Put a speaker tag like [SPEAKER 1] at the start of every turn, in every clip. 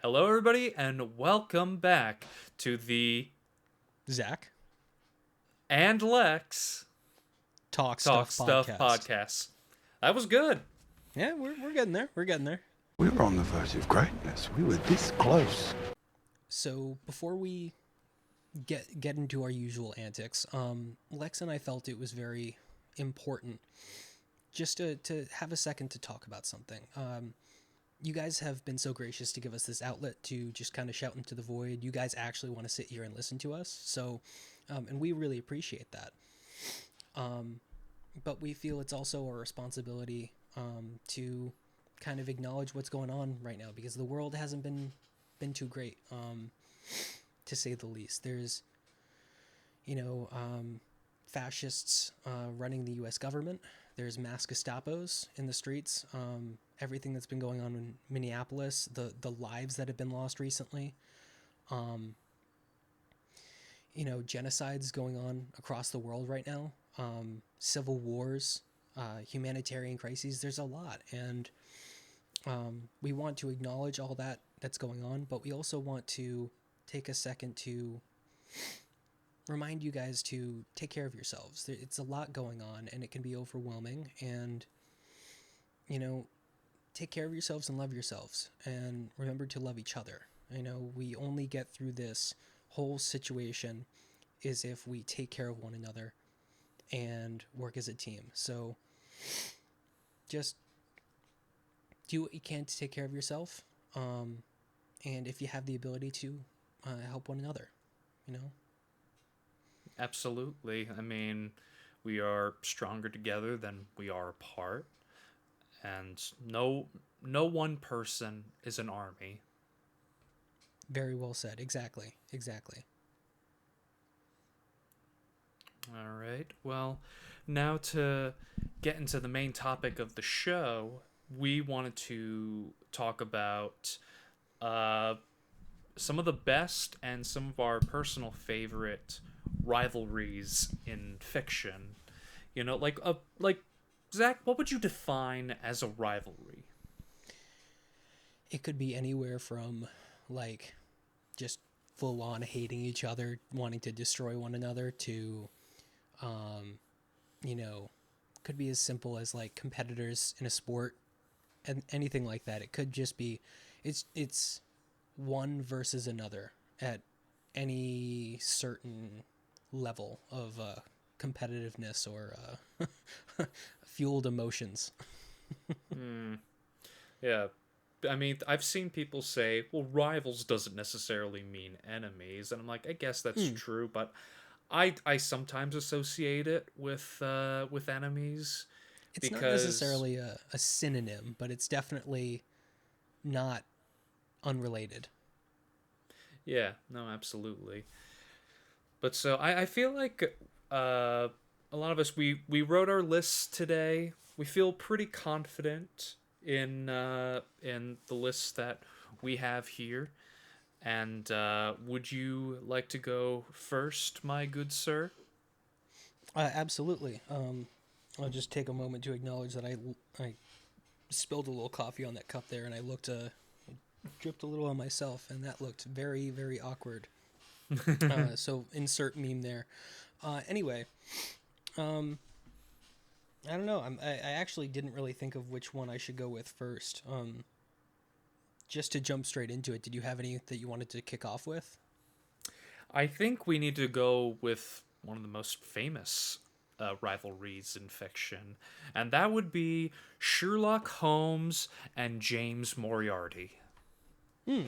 [SPEAKER 1] Hello, everybody, and welcome back to the
[SPEAKER 2] Zach,
[SPEAKER 1] and Lex
[SPEAKER 2] Talk
[SPEAKER 1] Talk
[SPEAKER 2] Stuff
[SPEAKER 1] Stuff
[SPEAKER 2] podcast.
[SPEAKER 1] podcast. That was good.
[SPEAKER 2] Yeah, we're getting there. We're getting there.
[SPEAKER 3] We were on the verge of greatness. We were this close.
[SPEAKER 2] So before we get into our usual antics, Lex and I felt it was very important just to have a second to talk about something. You guys have been so gracious to give us this outlet to just kind of shout into the void. You guys actually want to sit here and listen to us, so and we really appreciate that. But we feel it's also our responsibility to kind of acknowledge what's going on right now because the world hasn't been too great, to say the least. There's fascists running the U.S. government. There's mass Gestapos in the streets. Everything that's been going on in Minneapolis, the lives that have been lost recently. Genocides going on across the world right now. Civil wars, humanitarian crises. There's a lot, and we want to acknowledge all that's going on, but we also want to take a second to remind you guys to take care of yourselves. It's a lot going on, and it can be overwhelming. And take care of yourselves and love yourselves, and remember to love each other. We only get through this whole situation is if we take care of one another and work as a team. So just do what you can to take care of yourself, and if you have the ability to help one another, you know.
[SPEAKER 1] Absolutely. I mean, we are stronger together than we are apart, and no one person is an army.
[SPEAKER 2] Very well said. Exactly.
[SPEAKER 1] All right. Well, now to get into the main topic of the show, we wanted to talk about uh, some of the best and some of our personal favorite rivalries in fiction. Like Zach, what would you define as a rivalry?
[SPEAKER 2] It could be anywhere from like just full on hating each other, wanting to destroy one another, to um, you know, could be as simple as like competitors in a sport and anything like that. It could just be it's one versus another at any certain level of competitiveness or fueled emotions.
[SPEAKER 1] Hmm. Yeah. I mean, I've seen people say, well, rivals doesn't necessarily mean enemies. And I'm like, I guess that's
[SPEAKER 2] Mm.
[SPEAKER 1] true, but I sometimes associate it with enemies
[SPEAKER 2] It's not
[SPEAKER 1] because
[SPEAKER 2] necessarily a synonym, but it's definitely not unrelated.
[SPEAKER 1] yeah, no, absolutely. But so I feel like a lot of us we wrote our lists today. We feel pretty confident in the lists that we have here. And would you like to go first, my good sir?
[SPEAKER 2] Absolutely. I'll just take a moment to acknowledge that I spilled a little coffee on that cup there, and I looked dripped a little on myself, and that looked very very awkward. So insert meme there. Anyway, um, I don't know. I actually didn't really think of which one I should go with first. Just to jump straight into it, did you have any that you wanted to kick off with?
[SPEAKER 1] I think we need to go with one of the most famous rivalries in fiction, and that would be Sherlock Holmes and James Moriarty.
[SPEAKER 2] Hmm.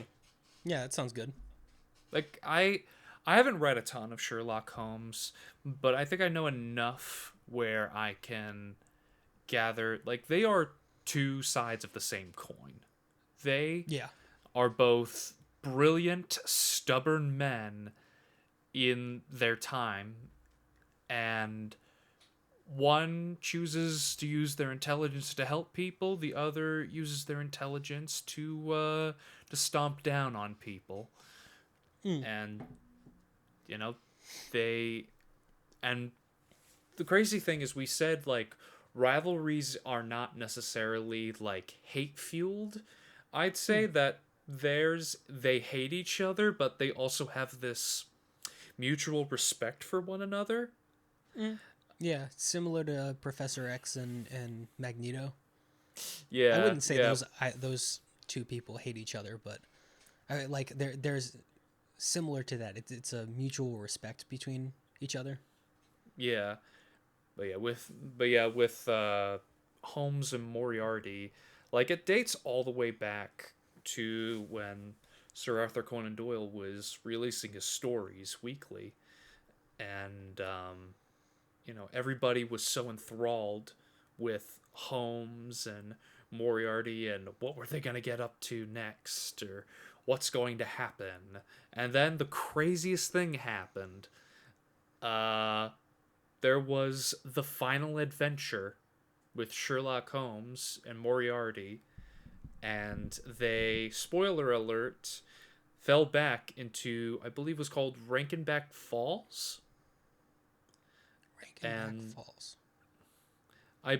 [SPEAKER 2] Yeah, that sounds good.
[SPEAKER 1] Like I haven't read a ton of Sherlock Holmes, but I think I know enough where I can gather like they are two sides of the same coin. They
[SPEAKER 2] Yeah.
[SPEAKER 1] are both brilliant, stubborn men in their time, and one chooses to use their intelligence to help people, the other uses their intelligence to stomp down on people.
[SPEAKER 2] Hmm.
[SPEAKER 1] And you know, they and the crazy thing is we said like rivalries are not necessarily like hate fueled. I'd
[SPEAKER 2] Hmm.
[SPEAKER 1] say that they hate each other, but they also have this mutual respect for one another.
[SPEAKER 2] Yeah, similar to Professor X and Magneto. I
[SPEAKER 1] Yeah,
[SPEAKER 2] wouldn't say
[SPEAKER 1] yeah,
[SPEAKER 2] those two people hate each other, but like there's similar to that. It's a mutual respect between each other.
[SPEAKER 1] yeah. But with Holmes and Moriarty, like it dates all the way back to when Sir Arthur Conan Doyle was releasing his stories weekly, and everybody was so enthralled with Holmes and Moriarty and what were they going to get up to next or what's going to happen. And then the craziest thing happened. Uh, there was the final adventure with Sherlock Holmes and Moriarty, and they, spoiler alert, fell back into, I believe it was called Rankenback Falls.
[SPEAKER 2] Rankenback
[SPEAKER 1] And
[SPEAKER 2] Falls.
[SPEAKER 1] I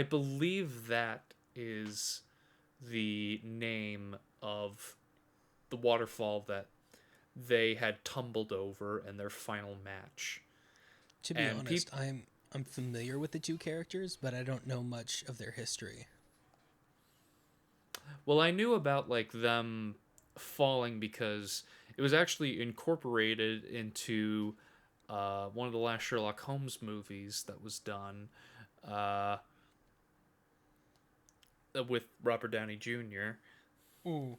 [SPEAKER 1] believe that is the name of the waterfall that they had tumbled over in their final match.
[SPEAKER 2] To be
[SPEAKER 1] And
[SPEAKER 2] honest, I'm familiar with the two characters, but I don't know much of their history.
[SPEAKER 1] well, I knew about like them falling because it was actually incorporated into one of the last Sherlock Holmes movies that was done uh, with Robert Downey Jr.
[SPEAKER 2] Mm.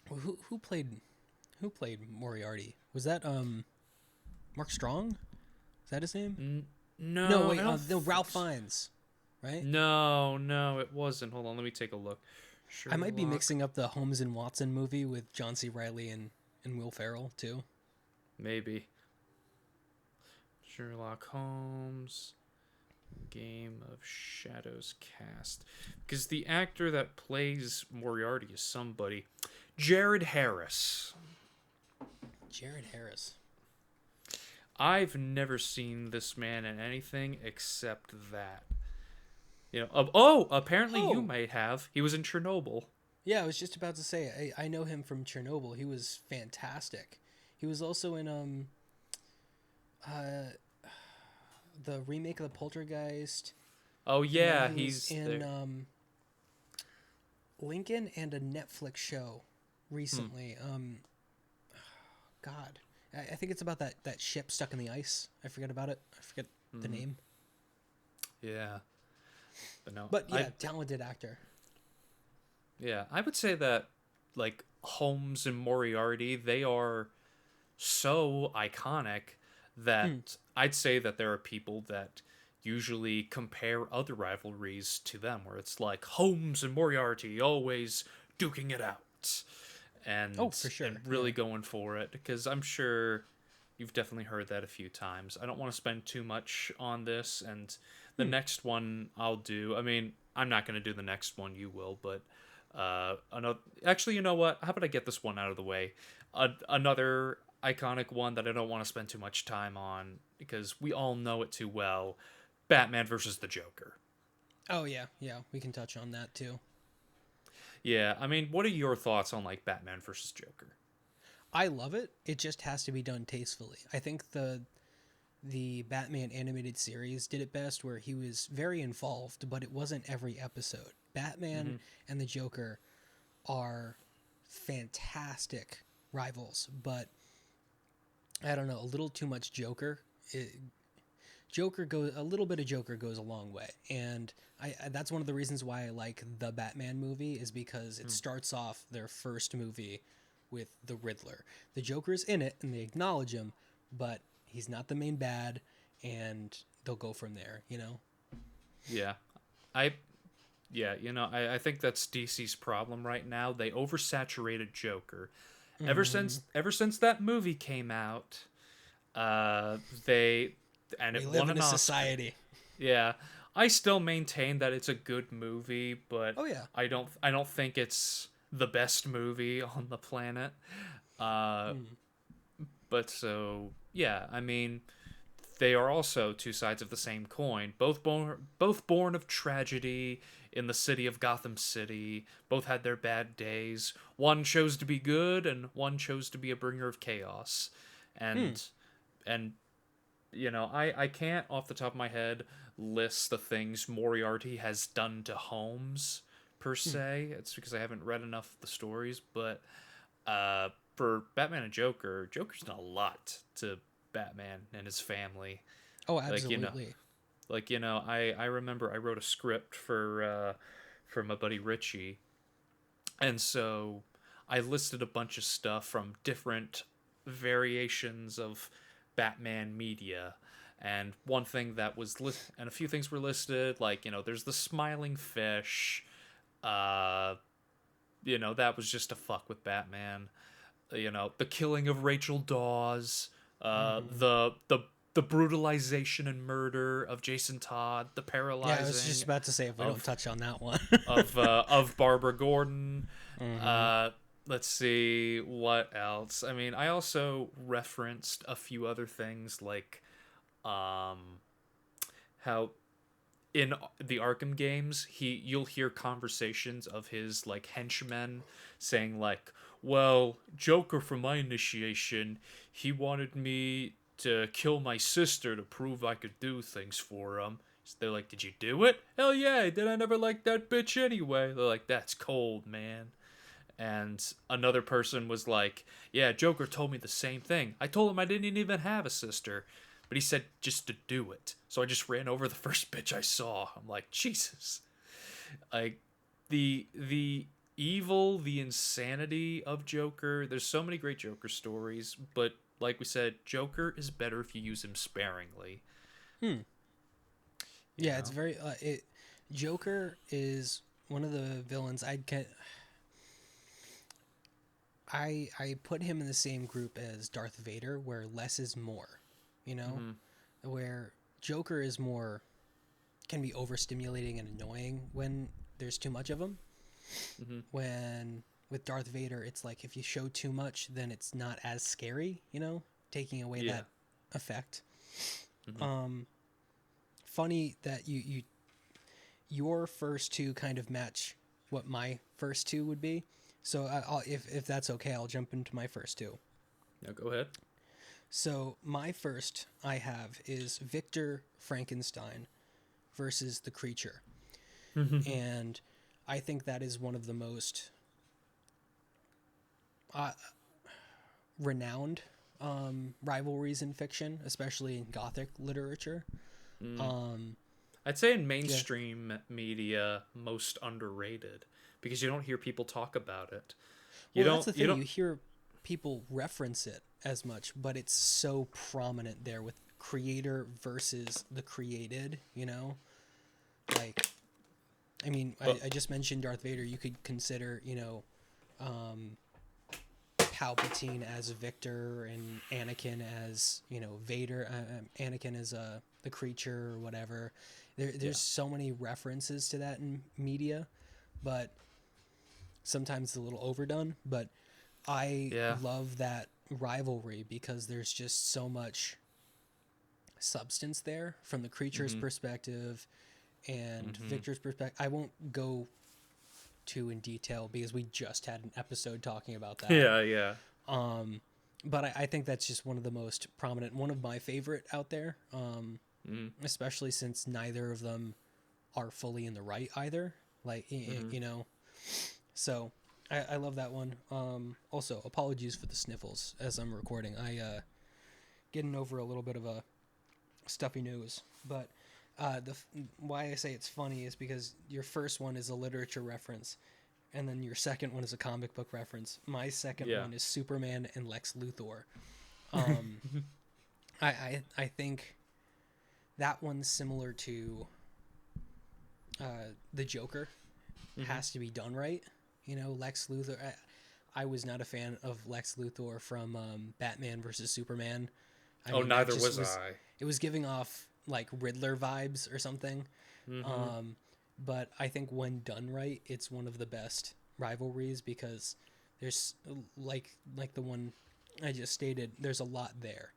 [SPEAKER 2] Who played Moriarty? Was that Mark Strong? Is that his name? No,
[SPEAKER 1] No, I
[SPEAKER 2] wait,
[SPEAKER 1] don't
[SPEAKER 2] no,
[SPEAKER 1] think
[SPEAKER 2] Ralph
[SPEAKER 1] so.
[SPEAKER 2] Fiennes, right?
[SPEAKER 1] No, it wasn't. Hold on, let me take a look.
[SPEAKER 2] I might be
[SPEAKER 1] Sherlock,
[SPEAKER 2] mixing up the Holmes and Watson movie with John C. Riley and Will Ferrell too.
[SPEAKER 1] maybe. Sherlock Holmes, Game of Shadows cast. Because the actor that plays Moriarty is somebody. Jared Harris.
[SPEAKER 2] Jared Harris.
[SPEAKER 1] I've never seen this man in anything except that. Apparently you
[SPEAKER 2] Oh,
[SPEAKER 1] might have. He was in Chernobyl.
[SPEAKER 2] yeah, I was just about to say I know him from Chernobyl. He was fantastic. He was also in uh the remake of the Poltergeist,
[SPEAKER 1] Oh
[SPEAKER 2] and
[SPEAKER 1] yeah,
[SPEAKER 2] he was
[SPEAKER 1] he's
[SPEAKER 2] in
[SPEAKER 1] there.
[SPEAKER 2] Lincoln and a Netflix show
[SPEAKER 1] Hmm.
[SPEAKER 2] recently. God, I think it's about that ship stuck in the ice. I forget about it. I forget the
[SPEAKER 1] Hmm.
[SPEAKER 2] name.
[SPEAKER 1] Yeah. But no,
[SPEAKER 2] But yeah, talented actor.
[SPEAKER 1] I would say that like Holmes and Moriarty, they are so iconic
[SPEAKER 2] Mm.
[SPEAKER 1] that I'd say that there are people that usually compare other rivalries to them, where it's like Holmes and Moriarty always duking it out
[SPEAKER 2] Oh,
[SPEAKER 1] and
[SPEAKER 2] for
[SPEAKER 1] and
[SPEAKER 2] sure.
[SPEAKER 1] really
[SPEAKER 2] Yeah.
[SPEAKER 1] going for it. Because I'm sure you've definitely heard that a few times. I don't want to spend too much on this, and the
[SPEAKER 2] Hmm.
[SPEAKER 1] next one I'll do. I mean, I'm not going to do the next one. You will, but another. Actually, you know what? How about I get this one out of the way? Another iconic one that I don't want to spend too much time on because we all know it too well. Batman versus the Joker.
[SPEAKER 2] Oh yeah, yeah. We can touch on that too.
[SPEAKER 1] Yeah, I mean, what are your thoughts on like Batman versus Joker?
[SPEAKER 2] I love it. It just has to be done tastefully. I think the Batman animated series did it best, where he was very involved, but it wasn't every episode. Batman
[SPEAKER 1] Mm-hmm.
[SPEAKER 2] and the Joker are fantastic rivals, but I don't know, a little too much Joker. Joker goes a little bit of Joker goes a long way, and that's one of the reasons why I like the Batman movie, is because it starts off their first movie with the Riddler. The Joker's in it, and they acknowledge him, but he's not the main bad, and they'll go from there. You know.
[SPEAKER 1] Yeah, I I think that's DC's problem right now. They oversaturated Joker. Ever since that movie came out, uh, they and
[SPEAKER 2] We
[SPEAKER 1] it
[SPEAKER 2] live
[SPEAKER 1] won
[SPEAKER 2] in
[SPEAKER 1] an
[SPEAKER 2] a
[SPEAKER 1] Oscar.
[SPEAKER 2] society.
[SPEAKER 1] Yeah, I still maintain that it's a good movie, but
[SPEAKER 2] Oh yeah.
[SPEAKER 1] I don't think it's the best movie on the planet. Uh,
[SPEAKER 2] Mm.
[SPEAKER 1] but so yeah, I mean, they are also two sides of the same coin. Both born of tragedy in the city of Gotham City. Both had their bad days. One chose to be good, and one chose to be a bringer of chaos. And and I can't off the top of my head list the things Moriarty has done to Holmes per se. It's because I haven't read enough of the stories, but for Batman and Joker, Joker's done a lot to Batman and his family.
[SPEAKER 2] Oh,
[SPEAKER 1] Like,
[SPEAKER 2] absolutely.
[SPEAKER 1] I remember I wrote a script for my buddy Richie, and so I listed a bunch of stuff from different variations of Batman media. And one thing that was and a few things were listed, like, there's the smiling fish. Uh, that was just to fuck with Batman. The killing of Rachel Dawes,
[SPEAKER 2] Hmm.
[SPEAKER 1] the brutalization and murder of Jason Todd, the
[SPEAKER 2] Yeah, I was just
[SPEAKER 1] paralyzing
[SPEAKER 2] about to say if we don't
[SPEAKER 1] of
[SPEAKER 2] touch on that one.
[SPEAKER 1] of Barbara Gordon.
[SPEAKER 2] Hmm.
[SPEAKER 1] Uh, let's see what else. I mean, I also referenced a few other things like how in the Arkham games, you'll hear conversations of his like henchmen saying like, "Well, Joker from my initiation, he wanted me to kill my sister to prove I could do things for him." So they're like, "Did you do it?" "Hell yeah, did I never like that bitch anyway?" They're like, "That's cold, man." And another person was like, "Yeah, Joker told me the same thing. I told him I didn't even have a sister, but he said just to do it. So I just ran over the first bitch I saw." I'm like, Jesus. Like the evil, the insanity of Joker. There's so many great Joker stories, but like we said, Joker is better if you use him sparingly.
[SPEAKER 2] Hmm.
[SPEAKER 1] You
[SPEAKER 2] Yeah, it's
[SPEAKER 1] know?
[SPEAKER 2] very. Joker is one of the villains I put him in the same group as Darth Vader, where less is more. You know,
[SPEAKER 1] Mm-hmm.
[SPEAKER 2] where Joker is more can be overstimulating and annoying when there's too much of him.
[SPEAKER 1] Mm-hmm.
[SPEAKER 2] When with Darth Vader, it's like if you show too much, then it's not as scary. Taking away
[SPEAKER 1] Yeah.
[SPEAKER 2] that effect.
[SPEAKER 1] Mm-hmm.
[SPEAKER 2] Um, Funny that your first two kind of match what my first two would be. So if that's okay, I'll jump into my first two.
[SPEAKER 1] Now go ahead.
[SPEAKER 2] So my first I have is Victor Frankenstein versus the Creature, and I think that is one of the most uh, renowned rivalries in fiction, especially in Gothic literature.
[SPEAKER 1] Mm.
[SPEAKER 2] Um,
[SPEAKER 1] I'd say in
[SPEAKER 2] yeah.
[SPEAKER 1] mainstream media, most underrated because you don't hear people talk about it. You
[SPEAKER 2] Well, that's
[SPEAKER 1] don't.
[SPEAKER 2] the
[SPEAKER 1] You
[SPEAKER 2] thing.
[SPEAKER 1] don't.
[SPEAKER 2] You hear people reference it as much, but it's so prominent there with creator versus the created. Like I mean,
[SPEAKER 1] But
[SPEAKER 2] I just mentioned Darth Vader. You could consider, um, Palpatine as Victor and Anakin as, Vader. Anakin as the creature or whatever.
[SPEAKER 1] yeah,
[SPEAKER 2] There's so many references to that in media, but sometimes it's a little overdone. But I
[SPEAKER 1] yeah.
[SPEAKER 2] love that rivalry because there's just so much substance there from the creature's
[SPEAKER 1] Mm-hmm.
[SPEAKER 2] perspective and
[SPEAKER 1] Mm-hmm.
[SPEAKER 2] Victor's perspective. I won't go too in detail because we just had an episode talking about that.
[SPEAKER 1] Yeah, yeah.
[SPEAKER 2] Um, but I think that's just one of the most prominent, one of my favorite out there,
[SPEAKER 1] Mm-hmm.
[SPEAKER 2] especially since neither of them are fully in the right either. Like,
[SPEAKER 1] Mm-hmm.
[SPEAKER 2] so I love that one. Also, apologies for the sniffles as I'm recording. Getting over a little bit of a stuffy nose, but why I say it's funny is because your first one is a literature reference, and then your second one is a comic book reference. My second
[SPEAKER 1] Yeah.
[SPEAKER 2] one is Superman and Lex Luthor. Um, I think that one's similar to the Joker.
[SPEAKER 1] Mm-hmm.
[SPEAKER 2] Has to be done right. Lex Luthor. I was not a fan of Lex Luthor from Batman versus Superman. I
[SPEAKER 1] Oh,
[SPEAKER 2] mean, that
[SPEAKER 1] neither
[SPEAKER 2] just
[SPEAKER 1] was
[SPEAKER 2] was.
[SPEAKER 1] I.
[SPEAKER 2] It was giving off like Riddler vibes or something.
[SPEAKER 1] Mm-hmm.
[SPEAKER 2] Um, but I think when done right, it's one of the best rivalries because there's like the one I just stated. There's a lot there.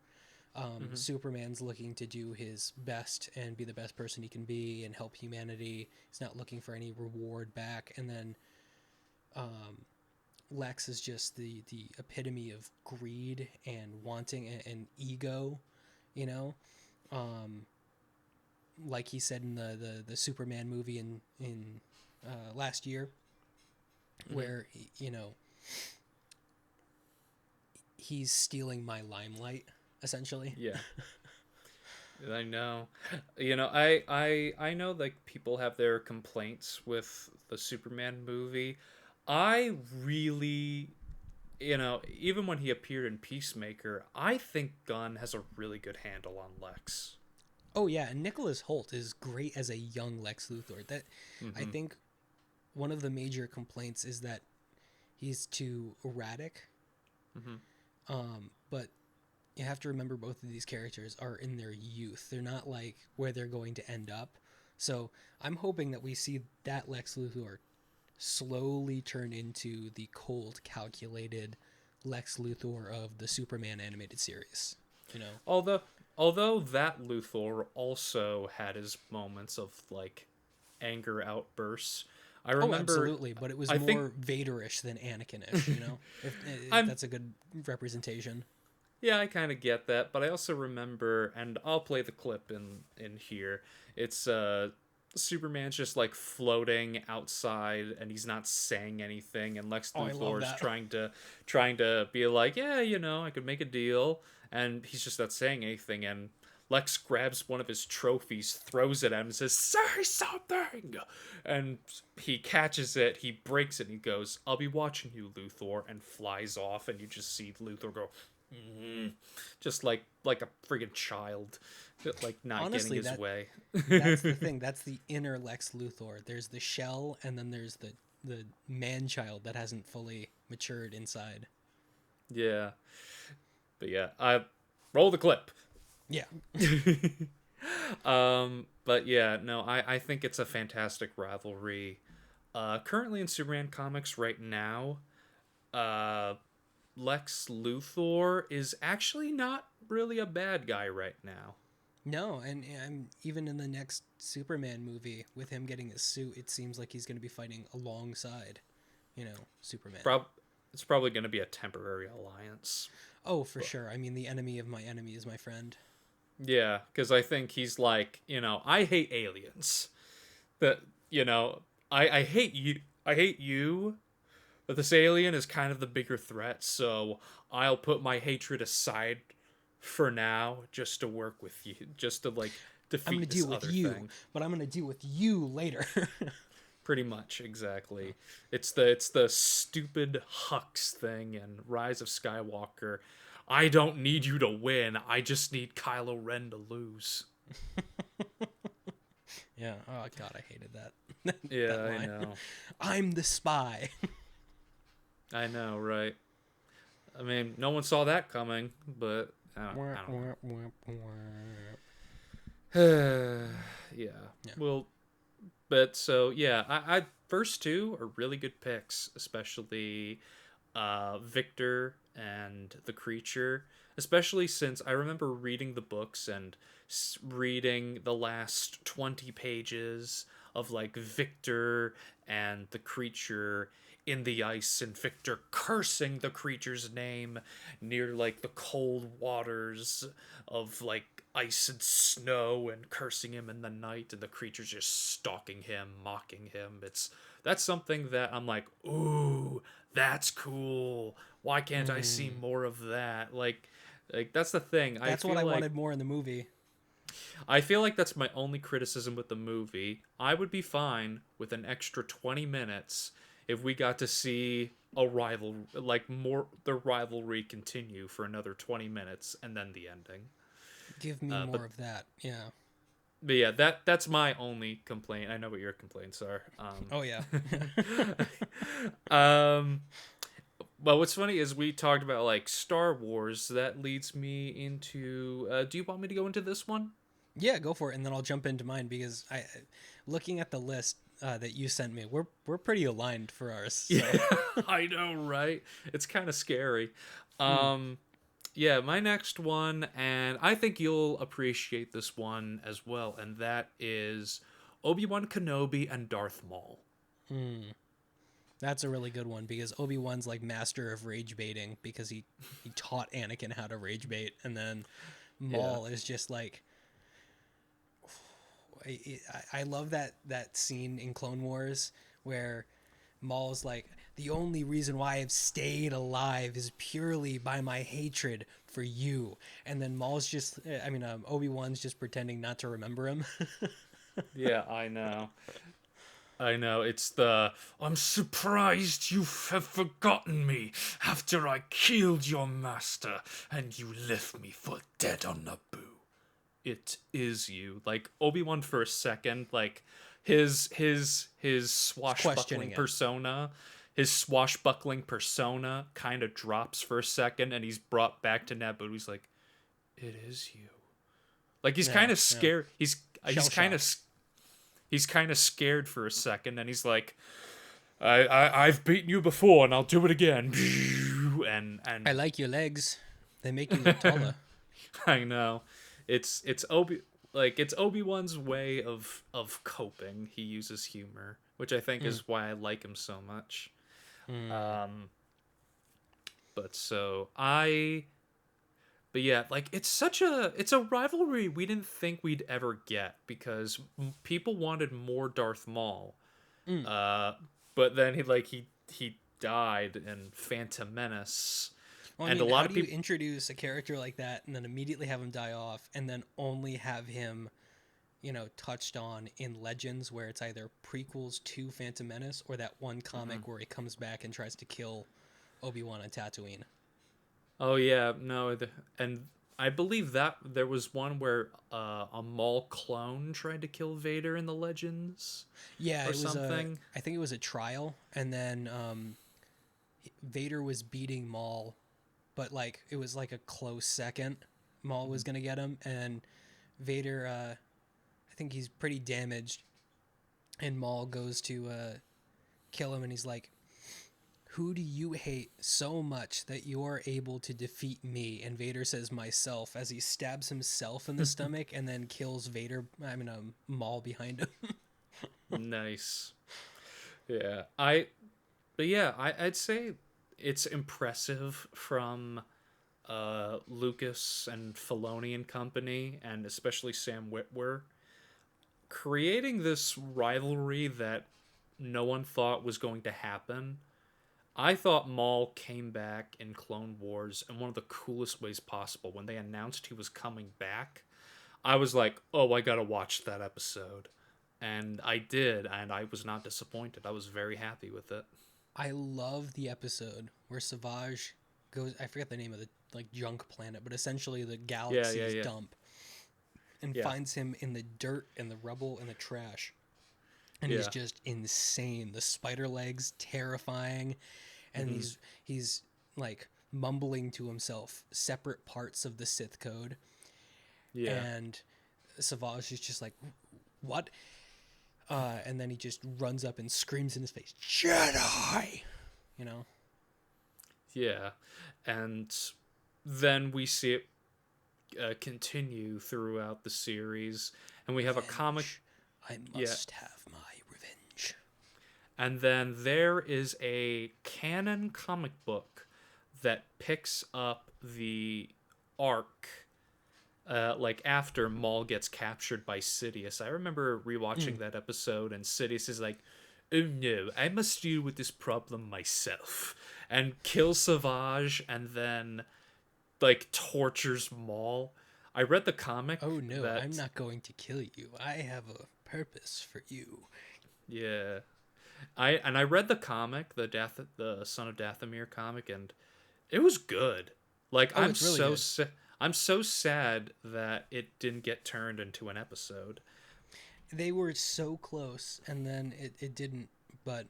[SPEAKER 2] Superman's looking to do his best and be the best person he can be and help humanity. He's not looking for any reward back. And then Lex is just the epitome of greed and wanting and ego, you know? Like he said in the Superman movie in last year, where, you know, he's stealing my limelight, essentially.
[SPEAKER 1] Yeah. I know. You know, I know like people have their complaints with the Superman movie. I really, you know, even when he appeared in Peacemaker, I think Gunn has a really good handle on Lex.
[SPEAKER 2] Oh yeah, and Nicholas Hoult is great as a young Lex Luthor. That I think one of the major complaints is that he's too erratic. But you have to remember both of these characters are in their youth. They're not like where they're going to end up. So I'm hoping that we see that Lex Luthor slowly turn into the cold, calculated Lex Luthor of the Superman animated series. You know,
[SPEAKER 1] Although that Luthor also had his moments of like anger outbursts. I remember
[SPEAKER 2] absolutely, but it was
[SPEAKER 1] I
[SPEAKER 2] more
[SPEAKER 1] think
[SPEAKER 2] Vaderish than Anakin-ish. You know, if
[SPEAKER 1] I'm
[SPEAKER 2] that's a good representation.
[SPEAKER 1] Yeah, I kind of get that, but I also remember, and I'll play the clip in here. It's Superman's just like floating outside, and he's not saying anything, and Lex
[SPEAKER 2] Oh, I love
[SPEAKER 1] Luthor's
[SPEAKER 2] that.
[SPEAKER 1] trying to be like, yeah, you know, I could make a deal, and he's just not saying anything, and Lex grabs one of his trophies, throws it at him, and says, "Say something!" And he catches it, he breaks it, and he goes, "I'll be watching you, Luthor," and flies off, and you just see Luthor go, just like a friggin' child, like not
[SPEAKER 2] Honestly,
[SPEAKER 1] getting his way.
[SPEAKER 2] that's the thing. That's the inner Lex Luthor. There's the shell, and then there's the man child that hasn't fully matured inside.
[SPEAKER 1] Yeah, but yeah, I roll the clip.
[SPEAKER 2] Yeah.
[SPEAKER 1] But yeah, no, I think it's a fantastic rivalry. Currently in Superman comics right now, Lex Luthor is actually not really a bad guy right now.
[SPEAKER 2] No, and even in the next Superman movie, with him getting his suit, it seems like he's going to be fighting alongside, you know, Superman.
[SPEAKER 1] It's probably going to be a temporary alliance.
[SPEAKER 2] Oh, for sure. I mean, the enemy of my enemy is my friend.
[SPEAKER 1] Yeah, because I think he's like, you know, I hate aliens. That, you know, I hate you. I hate you. But this alien is kind of the bigger threat, so I'll put my hatred aside for now, just to work with you, just to like
[SPEAKER 2] I'm going
[SPEAKER 1] defeat
[SPEAKER 2] to
[SPEAKER 1] this
[SPEAKER 2] deal with
[SPEAKER 1] other
[SPEAKER 2] you,
[SPEAKER 1] thing.
[SPEAKER 2] but I'm going to deal with you later.
[SPEAKER 1] Pretty much, exactly. It's the stupid Hux thing and Rise of Skywalker. I don't need you to win. I just need Kylo Ren to lose.
[SPEAKER 2] Yeah. Oh, God, I hated that.
[SPEAKER 1] Yeah,
[SPEAKER 2] that
[SPEAKER 1] I
[SPEAKER 2] line.
[SPEAKER 1] know.
[SPEAKER 2] I'm the spy.
[SPEAKER 1] I know, right? I mean, no one saw that coming, but I don't know. Yeah. Well, but so yeah, I first two are really good picks, especially Victor and the Creature, especially since I remember reading the books and reading the last 20 pages of like Victor and the Creature in the ice, and Victor cursing the Creature's name near like the cold waters of like ice and snow, and cursing him in the night, and the Creature's just stalking him, mocking him. That's something that I'm like, ooh, that's cool. Why can't I see more of that? Like that's the thing.
[SPEAKER 2] That's what I wanted more in the movie.
[SPEAKER 1] I feel like that's my only criticism with the movie. I would be fine with an extra 20 minutes if we got to see a rival, like more the rivalry continue for another 20 minutes and then the ending.
[SPEAKER 2] Give me more of that. Yeah.
[SPEAKER 1] But yeah, that's my only complaint. I know what your complaints are.
[SPEAKER 2] Oh, yeah.
[SPEAKER 1] Well, what's funny is we talked about like Star Wars. That leads me into. Do you want me to go into this one?
[SPEAKER 2] Yeah, go for it, and then I'll jump into mine because looking at the list that you sent me, we're pretty aligned for ours. So.
[SPEAKER 1] Yeah, I know, right? It's kind of scary. yeah, my next one, and I think you'll appreciate this one as well, and that is Obi-Wan Kenobi and Darth Maul.
[SPEAKER 2] That's a really good one because Obi-Wan's like master of rage baiting because he taught Anakin how to rage bait, and then
[SPEAKER 1] Yeah.
[SPEAKER 2] Maul is just like I love that scene in Clone Wars where Maul's like, the only reason why I've stayed alive is purely by my hatred for you. And then Maul's just, Obi-Wan's just pretending not to remember him.
[SPEAKER 1] Yeah, I know. I know. It's the I'm surprised you have forgotten me after I killed your master and you left me for dead on Naboo. It is you. Like Obi-Wan for a second, like his
[SPEAKER 2] Questioning
[SPEAKER 1] swashbuckling
[SPEAKER 2] it.
[SPEAKER 1] persona, his swashbuckling persona kind of drops for a second and he's brought back to Naboo. He's like, "It is you." Like he's kind
[SPEAKER 2] Yeah,
[SPEAKER 1] of
[SPEAKER 2] yeah.
[SPEAKER 1] scared. He's kind of
[SPEAKER 2] Shell-shocked.
[SPEAKER 1] he's kind of scared for a second and he's like, I've beaten you before and I'll do it again. And
[SPEAKER 2] I like your legs. They make you look taller.
[SPEAKER 1] I know. It's it's Obi-Wan's way of coping. He uses humor, which I think is why I like him so much. But so I but yeah, like it's a rivalry we didn't think we'd ever get because people wanted more Darth Maul. Uh but then he died in Phantom Menace.
[SPEAKER 2] Well, I
[SPEAKER 1] And a
[SPEAKER 2] mean,
[SPEAKER 1] lot
[SPEAKER 2] how
[SPEAKER 1] of
[SPEAKER 2] do you
[SPEAKER 1] people
[SPEAKER 2] introduce a character like that and then immediately have him die off and then only have him, touched on in Legends where it's either prequels to Phantom Menace or that one comic where he comes back and tries to kill Obi-Wan on Tatooine?
[SPEAKER 1] Oh yeah, no, and I believe that there was one where a Maul clone tried to kill Vader in the Legends
[SPEAKER 2] Yeah,
[SPEAKER 1] or
[SPEAKER 2] it was
[SPEAKER 1] something.
[SPEAKER 2] I think it was a trial, and then Vader was beating Maul, but like it was like a close second. Maul was gonna get him, and Vader, I think he's pretty damaged, and Maul goes to kill him, and he's like, "Who do you hate so much that you're able to defeat me?" And Vader says, "Myself," as he stabs himself in the stomach and then kills Maul behind him.
[SPEAKER 1] Nice. Yeah, I'd say it's impressive from Lucas and Filoni and company, and especially Sam Witwer, creating this rivalry that no one thought was going to happen. I thought Maul came back in Clone Wars in one of the coolest ways possible. When they announced he was coming back, I was like, oh, I gotta watch that episode. And I did, and I was not disappointed. I was very happy with it.
[SPEAKER 2] I love the episode where Savage goes. I forget the name of the like junk planet, but essentially the galaxy's
[SPEAKER 1] Yeah.
[SPEAKER 2] dump, and
[SPEAKER 1] Yeah.
[SPEAKER 2] finds him in the dirt and the rubble and the trash, and he's
[SPEAKER 1] Yeah.
[SPEAKER 2] just insane. The spider legs, terrifying, and he's like mumbling to himself separate parts of the Sith code,
[SPEAKER 1] Yeah.
[SPEAKER 2] and Savage is just like, "What?" And then he just runs up and screams in his face, "Jedi!" You know.
[SPEAKER 1] Yeah. And then we see it continue throughout the series. And we have a comic.
[SPEAKER 2] I must have my revenge.
[SPEAKER 1] And then there is a canon comic book that picks up the arc like after Maul gets captured by Sidious. I remember rewatching that episode, and Sidious is like, "Oh no, I must deal with this problem myself," and kills Savage, and then like tortures Maul. I read the comic.
[SPEAKER 2] Oh no,
[SPEAKER 1] that,
[SPEAKER 2] I'm not going to kill you. I have a purpose for you.
[SPEAKER 1] Yeah, I read the comic, the Son of Dathomir comic, and it was good. Like
[SPEAKER 2] Oh, it's really good.
[SPEAKER 1] I'm so sad that it didn't get turned into an episode.
[SPEAKER 2] They were so close, and then it didn't. But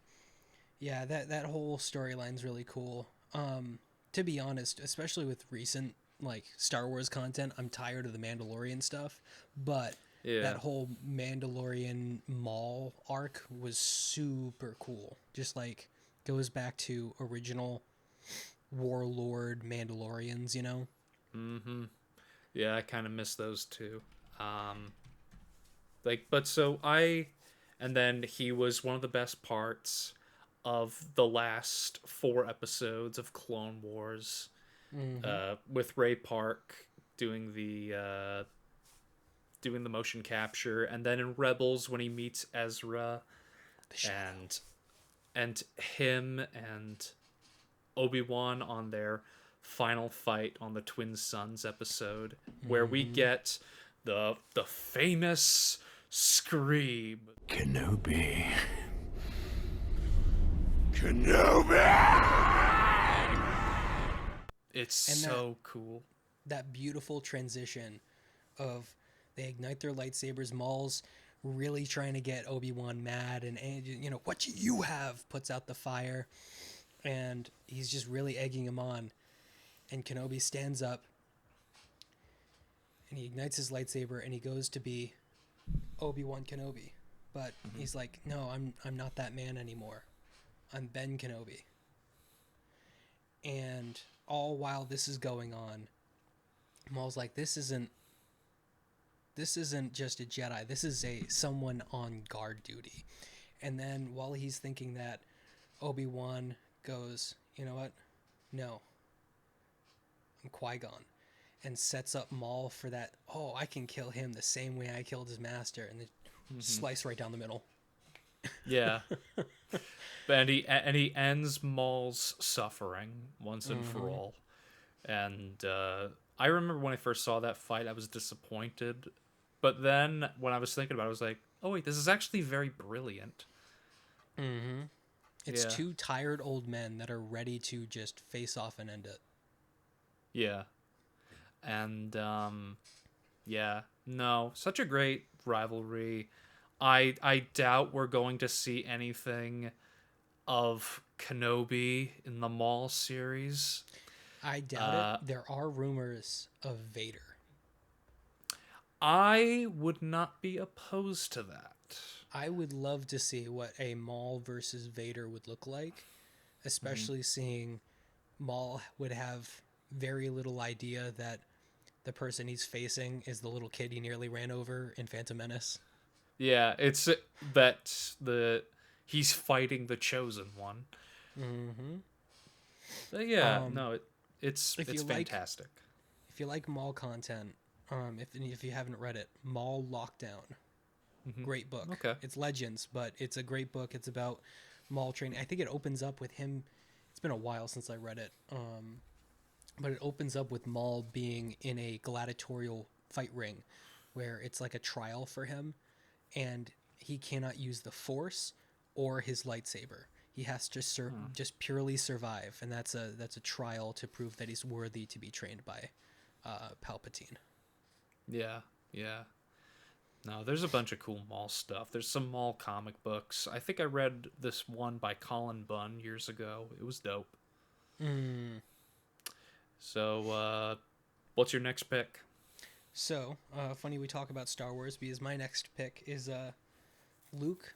[SPEAKER 2] yeah, that whole storyline's really cool. To be honest, especially with recent like Star Wars content, I'm tired of the Mandalorian stuff. But
[SPEAKER 1] Yeah.
[SPEAKER 2] that whole Mandalorian Maul arc was super cool. Just like goes back to original Warlord Mandalorians, you know?
[SPEAKER 1] Mm-hmm. Yeah, I kind of miss those too. Like, but so I, and then he was one of the best parts of the last 4 episodes of Clone Wars,
[SPEAKER 2] Mm-hmm.
[SPEAKER 1] with Ray Park doing the motion capture, and then in Rebels when he meets Ezra,
[SPEAKER 2] The shadow.
[SPEAKER 1] and him and Obi-Wan on their final fight on the Twin Suns episode, where we
[SPEAKER 2] Mm-hmm.
[SPEAKER 1] get the famous scream.
[SPEAKER 3] Kenobi. Kenobi!
[SPEAKER 1] It's
[SPEAKER 2] And
[SPEAKER 1] so cool.
[SPEAKER 2] that beautiful transition of they ignite their lightsabers. Maul's really trying to get Obi-Wan mad, and you know, what do you have? Puts out the fire, and he's just really egging him on. And Kenobi stands up, and he ignites his lightsaber, and he goes to be Obi-Wan Kenobi, but he's like, no, I'm not that man anymore. I'm Ben Kenobi. And all while this is going on, Maul's like, this isn't just a Jedi. This is a someone on guard duty. And then while he's thinking that, Obi-Wan goes, you know what? No. I'm Qui-Gon. And sets up Maul for that, oh, I can kill him the same way I killed his master. And then slice right down the middle.
[SPEAKER 1] Yeah. And he ends Maul's suffering once and for all. And I remember when I first saw that fight, I was disappointed. But then when I was thinking about it, I was like, oh wait, this is actually very brilliant.
[SPEAKER 2] It's
[SPEAKER 1] Yeah.
[SPEAKER 2] two tired old men that are ready to just face off and end it.
[SPEAKER 1] Yeah. And yeah, no, such a great rivalry. I doubt we're going to see anything of Kenobi in the Maul series.
[SPEAKER 2] I doubt it. There are rumors of Vader.
[SPEAKER 1] I would not be opposed to that.
[SPEAKER 2] I would love to see what a Maul versus Vader would look like, especially seeing Maul would have very little idea that the person he's facing is the little kid he nearly ran over in Phantom Menace.
[SPEAKER 1] Yeah, it's that he's fighting the chosen one.
[SPEAKER 2] Mm-hmm.
[SPEAKER 1] But yeah, no, it's
[SPEAKER 2] if you like-
[SPEAKER 1] fantastic.
[SPEAKER 2] If you like Maul content, if you haven't read it, Maul Lockdown. Great book.
[SPEAKER 1] Okay.
[SPEAKER 2] It's Legends, but it's a great book. It's about Maul training. I think it opens up with him. It's been a while since I read it. But it opens up with Maul being in a gladiatorial fight ring where it's like a trial for him, and he cannot use the Force or his lightsaber. He has to just purely survive, and that's a trial to prove that he's worthy to be trained by Palpatine.
[SPEAKER 1] Yeah, yeah. No, there's a bunch of cool Maul stuff. There's some Maul comic books. I think I read this one by Colin Bunn years ago. It was dope. So, what's your next pick?
[SPEAKER 2] So, funny we talk about Star Wars because my next pick is Luke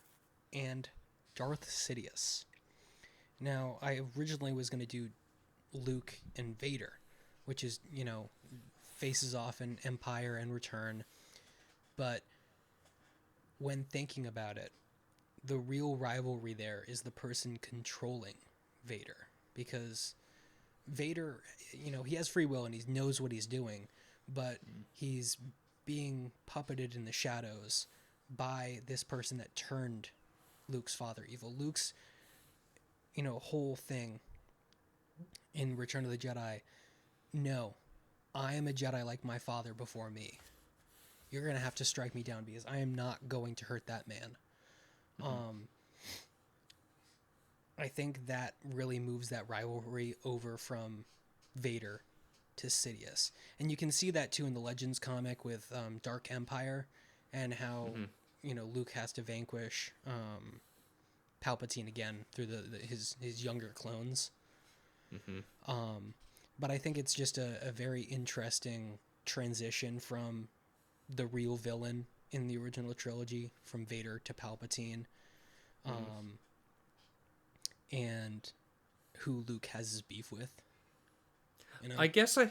[SPEAKER 2] and Darth Sidious. Now, I originally was going to do Luke and Vader, which is, you know, faces off in Empire and Return. But when thinking about it, the real rivalry there is the person controlling Vader. Because Vader, you know, he has free will and he knows what he's doing, but he's being puppeted in the shadows by this person that turned Luke's father evil. Luke's, you know, whole thing in Return of the Jedi, no, I am a Jedi like my father before me. You're going to have to strike me down because I am not going to hurt that man. I think that really moves that rivalry over from Vader to Sidious. And you can see that too in the Legends comic with Dark Empire and how, you know, Luke has to vanquish Palpatine again through his younger clones. But I think it's just a very interesting transition from the real villain in the original trilogy, from Vader to Palpatine, and who Luke has his beef with. You know?
[SPEAKER 1] I guess I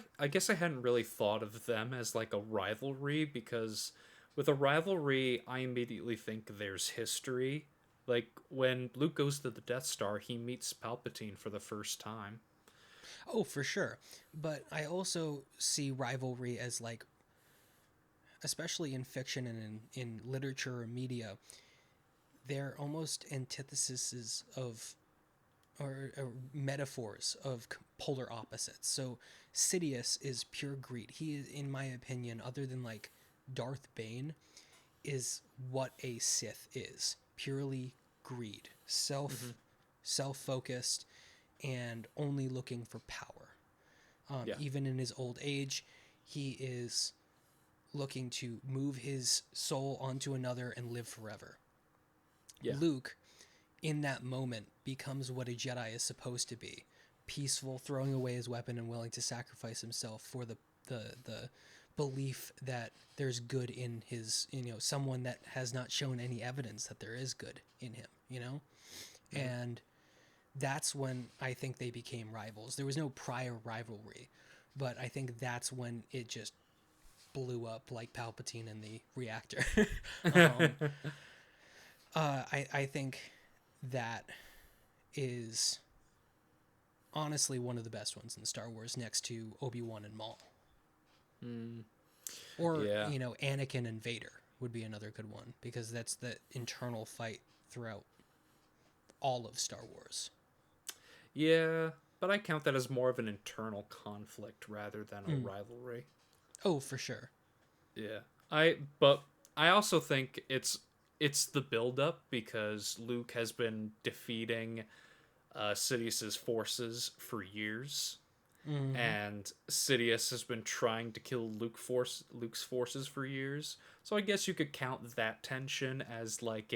[SPEAKER 1] hadn't really thought of them as like a rivalry, because with a rivalry I immediately think there's history. Like when Luke goes to the Death Star, he meets Palpatine for the first time.
[SPEAKER 2] Oh, for sure. But I also see rivalry as like, especially in fiction and in literature or media, they're almost antitheses of or metaphors of polar opposites. So Sidious is pure greed. He is, in my opinion, other than like Darth Bane, is what a Sith is. Purely greed. Self-focused and only looking for power.
[SPEAKER 1] Yeah.
[SPEAKER 2] Even in his old age, he is looking to move his soul onto another and live forever.
[SPEAKER 1] Yeah.
[SPEAKER 2] Luke, in that moment, becomes what a Jedi is supposed to be: peaceful, throwing away his weapon and willing to sacrifice himself for the belief that there's good in his, someone that has not shown any evidence that there is good in him, And that's when I think they became rivals. There was no prior rivalry, but I think that's when it just blew up like Palpatine in the reactor. um, I think that is honestly one of the best ones in Star Wars, next to Obi-Wan and Maul. Or,
[SPEAKER 1] Yeah.
[SPEAKER 2] Anakin and Vader would be another good one, because that's the internal fight throughout all of Star Wars.
[SPEAKER 1] Yeah, but I count that as more of an internal conflict rather than a rivalry.
[SPEAKER 2] Oh, for sure.
[SPEAKER 1] Yeah. But I also think it's the build up, because Luke has been defeating Sidious's forces for years. And Sidious has been trying to kill Luke's forces for years. So I guess you could count that tension as like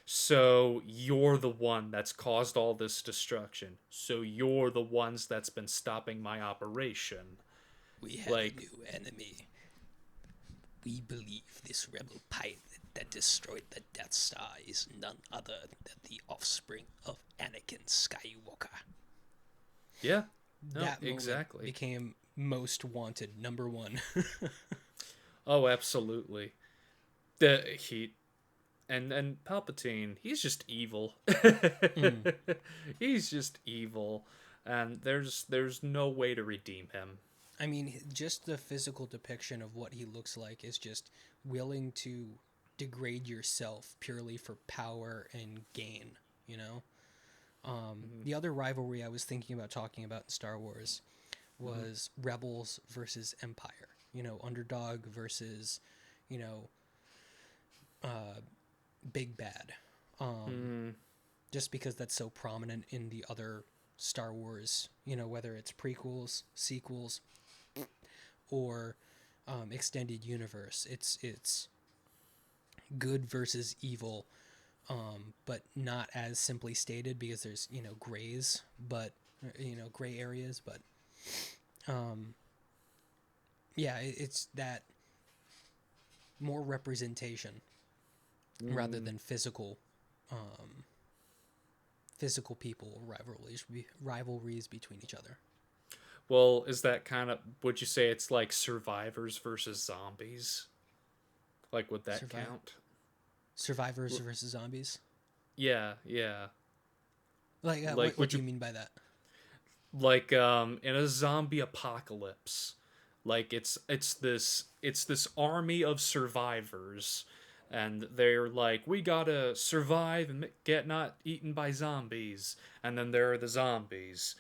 [SPEAKER 1] so you're the one that's caused all this destruction. So you're the ones that's been stopping my operation.
[SPEAKER 2] We have
[SPEAKER 1] Like,
[SPEAKER 2] a new enemy. We believe this rebel pilot that destroyed the Death Star is none other than the offspring of Anakin Skywalker.
[SPEAKER 1] yeah. No,
[SPEAKER 2] That moment
[SPEAKER 1] exactly.
[SPEAKER 2] became most wanted, number one.
[SPEAKER 1] Oh, absolutely. The heat and Palpatine, he's just evil. He's just evil, and there's no way to redeem him.
[SPEAKER 2] I mean, just the physical depiction of what he looks like is just willing to degrade yourself purely for power and gain, The other rivalry I was thinking about talking about in Star Wars was Rebels versus Empire. Underdog versus, you know, Big Bad. Just because that's so prominent in the other Star Wars, whether it's prequels, sequels, or extended universe. It's good versus evil, but not as simply stated, because there's grays, but gray areas, but yeah, it's that more representation rather than physical people rivalries between each other.
[SPEAKER 1] Well, is that kind of, would you say it's like survivors versus zombies? Like, would that count?
[SPEAKER 2] Survivors versus zombies.
[SPEAKER 1] Yeah, yeah.
[SPEAKER 2] Like,
[SPEAKER 1] Like,
[SPEAKER 2] what do you mean by that?
[SPEAKER 1] Like, in a zombie apocalypse, like it's this army of survivors, and they're like, we gotta survive and get not eaten by zombies. And then there are the zombies.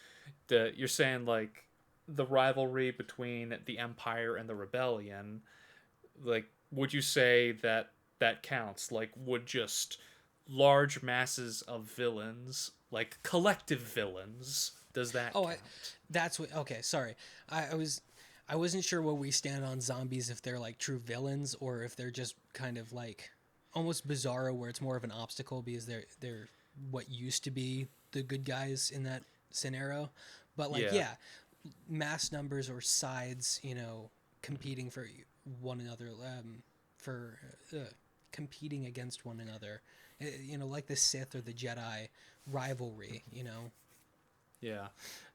[SPEAKER 1] You're saying like the rivalry between the Empire and the Rebellion. Like, would you say that that counts? Like, would just large masses of villains, like collective villains, does that
[SPEAKER 2] Oh,
[SPEAKER 1] count?
[SPEAKER 2] that's what. Okay, sorry. I wasn't sure where we stand on zombies, if they're like true villains or if they're just kind of like almost Bizarro, where it's more of an obstacle because they're what used to be the good guys in that scenario. But like,
[SPEAKER 1] Yeah.
[SPEAKER 2] yeah, mass numbers or sides, competing for one another, for competing against one another, like the Sith or the Jedi rivalry,
[SPEAKER 1] Yeah.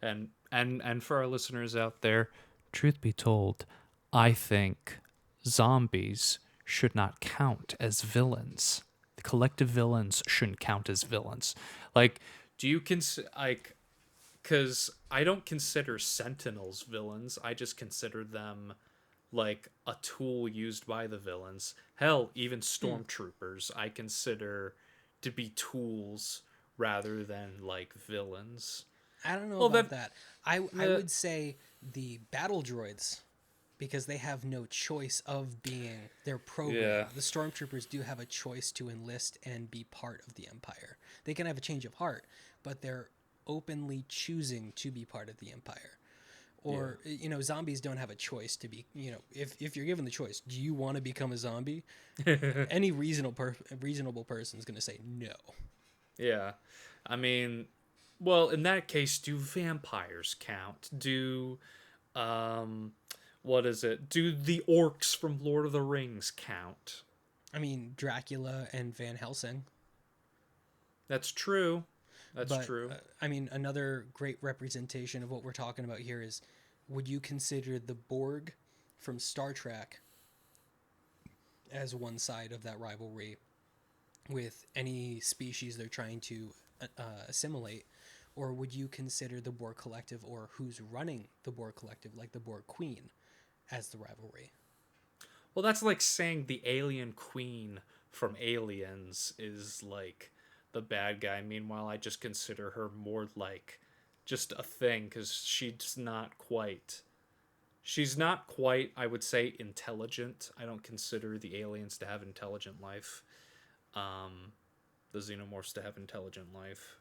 [SPEAKER 1] And for our listeners out there, truth be told, I think zombies should not count as villains. The collective villains shouldn't count as villains. Like, do you consider like cuz I don't consider sentinels villains. I just consider them like a tool used by the villains. Hell, even stormtroopers I consider to be tools rather than like villains.
[SPEAKER 2] I don't know
[SPEAKER 1] Well,
[SPEAKER 2] about
[SPEAKER 1] that
[SPEAKER 2] that. I
[SPEAKER 1] uh,
[SPEAKER 2] would say the battle droids, because they have no choice of being their program.
[SPEAKER 1] yeah,
[SPEAKER 2] The stormtroopers do have a choice to enlist and be part of the Empire. They can have a change of heart, but they're openly choosing to be part of the Empire. Or zombies don't have a choice to be. If you're given the choice, do you want to become a zombie? Any reasonable person is going to say no.
[SPEAKER 1] yeah. I mean, well, in that case, do vampires count? Do um, what is it? Do the orcs from Lord of the Rings count?
[SPEAKER 2] I mean, Dracula and Van Helsing.
[SPEAKER 1] That's true. That's
[SPEAKER 2] But
[SPEAKER 1] true.
[SPEAKER 2] I mean, another great representation of what we're talking about here is, would you consider the Borg from Star Trek as one side of that rivalry with any species they're trying to assimilate? Or would you consider the Borg Collective, or who's running the Borg Collective, like the Borg Queen, as the rivalry?
[SPEAKER 1] Well, that's like saying the alien queen from Aliens is like the bad guy. Meanwhile, I just consider her more like just a thing because she's not quite, I would say, intelligent. I don't consider the aliens to have intelligent life. The xenomorphs to have intelligent life.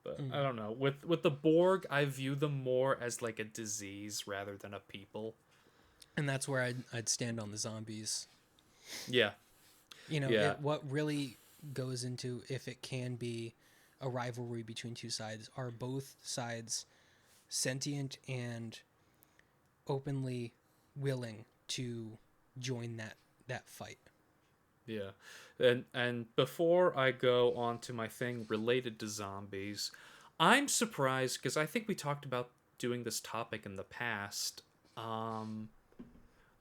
[SPEAKER 1] But I don't know. With the Borg, I view them more as like a disease rather than a people.
[SPEAKER 2] And that's where I'd stand on the zombies.
[SPEAKER 1] Yeah. Yeah.
[SPEAKER 2] What really goes into if it can be a rivalry between two sides, are both sides sentient and openly willing to join that fight.
[SPEAKER 1] Yeah. And before I go on to my thing related to zombies, I'm surprised because I think we talked about doing this topic in the past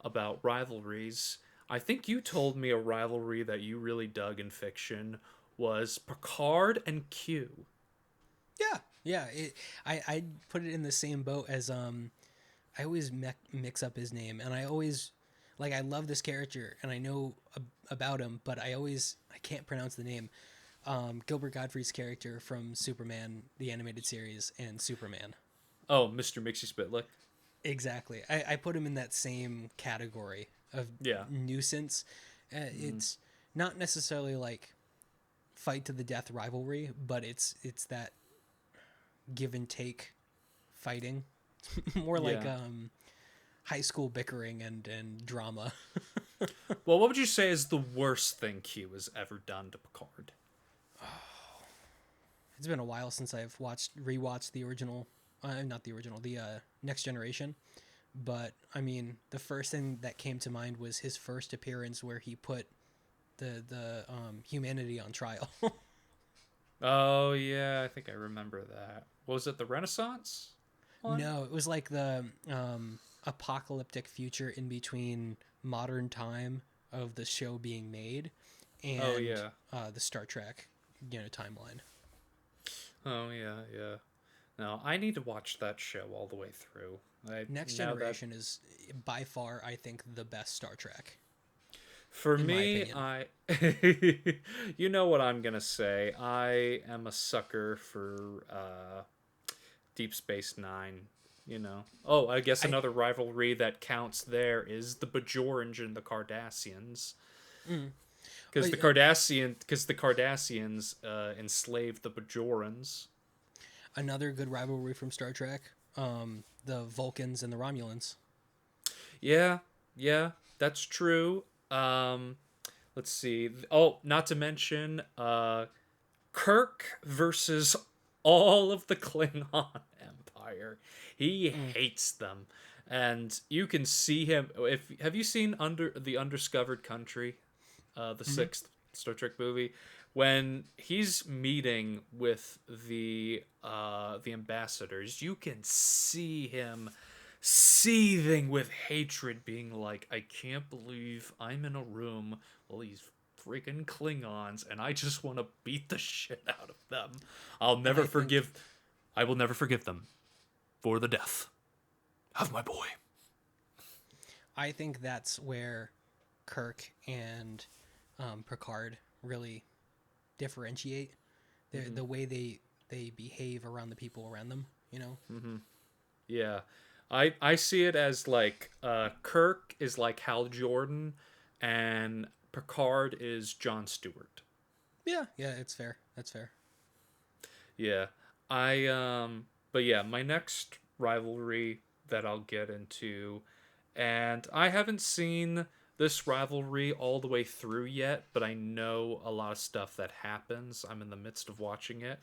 [SPEAKER 1] about rivalries. I think you told me a rivalry that you really dug in fiction was Picard and Q.
[SPEAKER 2] Yeah, yeah. I put it in the same boat as I always mix up his name, and I always like, I love this character and I know about him, but I can't pronounce the name. Gilbert Gottfried's character from Superman, the animated series, and Superman.
[SPEAKER 1] Oh, Mr. Mixie Spitlick.
[SPEAKER 2] Exactly. I put him in that same category of
[SPEAKER 1] Yeah.
[SPEAKER 2] nuisance. It's not necessarily like fight to the death rivalry, but it's that give and take fighting, more like
[SPEAKER 1] Yeah.
[SPEAKER 2] high school bickering and drama.
[SPEAKER 1] Well, what would you say is the worst thing Q has ever done to Picard?
[SPEAKER 2] It's been a while since I've rewatched the original, not the original, the Next Generation. But I mean, the first thing that came to mind was his first appearance where he put the humanity on trial.
[SPEAKER 1] Oh, yeah, I think I remember that. Was it the Renaissance one?
[SPEAKER 2] No, it was like the apocalyptic future in between modern time of the show being made and
[SPEAKER 1] Oh, yeah.
[SPEAKER 2] the Star Trek, timeline.
[SPEAKER 1] Oh, yeah, yeah. No, I need to watch that show all the way through.
[SPEAKER 2] Next
[SPEAKER 1] Now that
[SPEAKER 2] Generation is by far, I think, the best Star Trek,
[SPEAKER 1] for
[SPEAKER 2] in my
[SPEAKER 1] me,
[SPEAKER 2] opinion.
[SPEAKER 1] you know what I'm gonna say. I am a sucker for Deep Space Nine. You know. Oh, I guess
[SPEAKER 2] I
[SPEAKER 1] another rivalry that counts there is the Bajorans and the Cardassians. Because
[SPEAKER 2] Wait,
[SPEAKER 1] the Cardassians enslaved the Bajorans.
[SPEAKER 2] another good rivalry from Star Trek, the Vulcans and the Romulans.
[SPEAKER 1] Yeah, yeah, that's true. Let's see. Oh, not to mention Kirk versus all of the Klingon Empire. He
[SPEAKER 2] Mm.
[SPEAKER 1] hates them. And you can see him if have you seen Under the Undiscovered Country? The sixth Star Trek movie when he's meeting with the ambassadors, you can see him seething with hatred, being like, I can't believe I'm in a room with all these freaking Klingons and I just want to beat the shit out of them. I'll
[SPEAKER 2] And
[SPEAKER 1] never forgive I will never forgive them for the death of my boy.
[SPEAKER 2] I think that's where Kirk and Picard really differentiate the way they behave around the people around them. You know.
[SPEAKER 1] Yeah. I see it as like Kirk is like Hal Jordan and Picard is Jon Stewart.
[SPEAKER 2] Yeah, yeah, it's fair. That's fair.
[SPEAKER 1] Yeah. But yeah, my next rivalry that I'll get into, and I haven't seen this rivalry all the way through yet, but I know a lot of stuff that happens. I'm in the midst of watching it.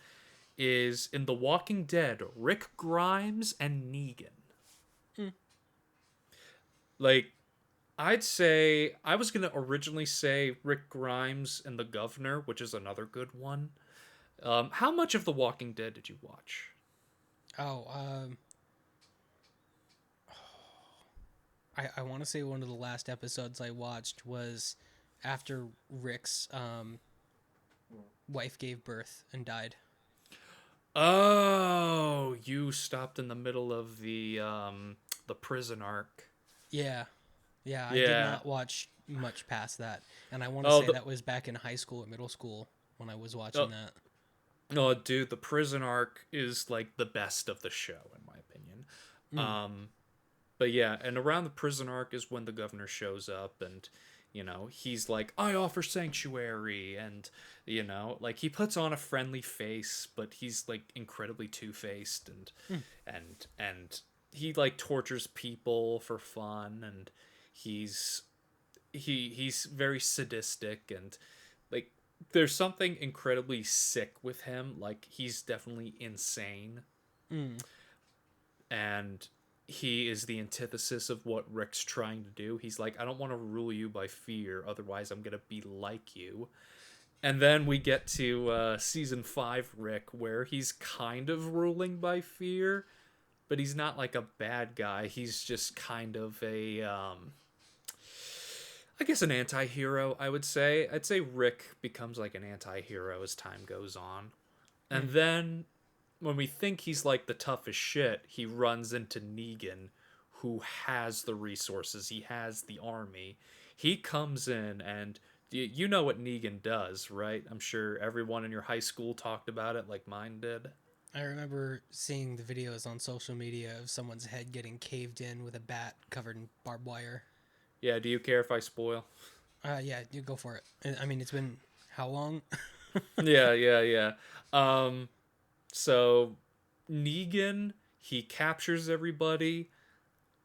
[SPEAKER 1] Is in The Walking Dead, Rick Grimes and Negan. Like, I'd say I was gonna originally say Rick Grimes and the Governor, which is another good one. How much of The Walking Dead did you watch?
[SPEAKER 2] Oh, I want to say one of the last episodes I watched was after Rick's wife gave birth and died.
[SPEAKER 1] Oh, you stopped in the middle of the prison arc.
[SPEAKER 2] Yeah, yeah, I did
[SPEAKER 1] Yeah.
[SPEAKER 2] not watch much past that, and I want to
[SPEAKER 1] Oh,
[SPEAKER 2] say that was back in high school or middle school when I was watching that.
[SPEAKER 1] oh, dude, the prison arc is like the best of the show in my opinion. But yeah, and around the prison arc is when the governor shows up and he's like, I offer sanctuary, and like he puts on a friendly face, but he's like incredibly two-faced, and he like tortures people for fun, and he's he's very sadistic, and like there's something incredibly sick with him. Like he's definitely insane, and he is the antithesis of what Rick's trying to do. He's like, I don't want to rule you by fear, otherwise I'm gonna be like you. And then we get to season 5 Rick, where he's kind of ruling by fear, but he's not like a bad guy. He's just kind of a I guess an anti-hero, I would say. I'd say Rick becomes like an anti-hero as time goes on. And then when we think he's like the toughest shit, he runs into Negan, who has the resources. He has the army. He comes in, and you know what Negan does, right? I'm sure everyone in your high school talked about it like mine did.
[SPEAKER 2] I remember seeing the videos on social media of someone's head getting caved in with a bat covered in barbed wire.
[SPEAKER 1] Yeah, do you care if I spoil?
[SPEAKER 2] Yeah, you go for it. I mean, it's been how long?
[SPEAKER 1] Yeah. So Negan, he captures everybody,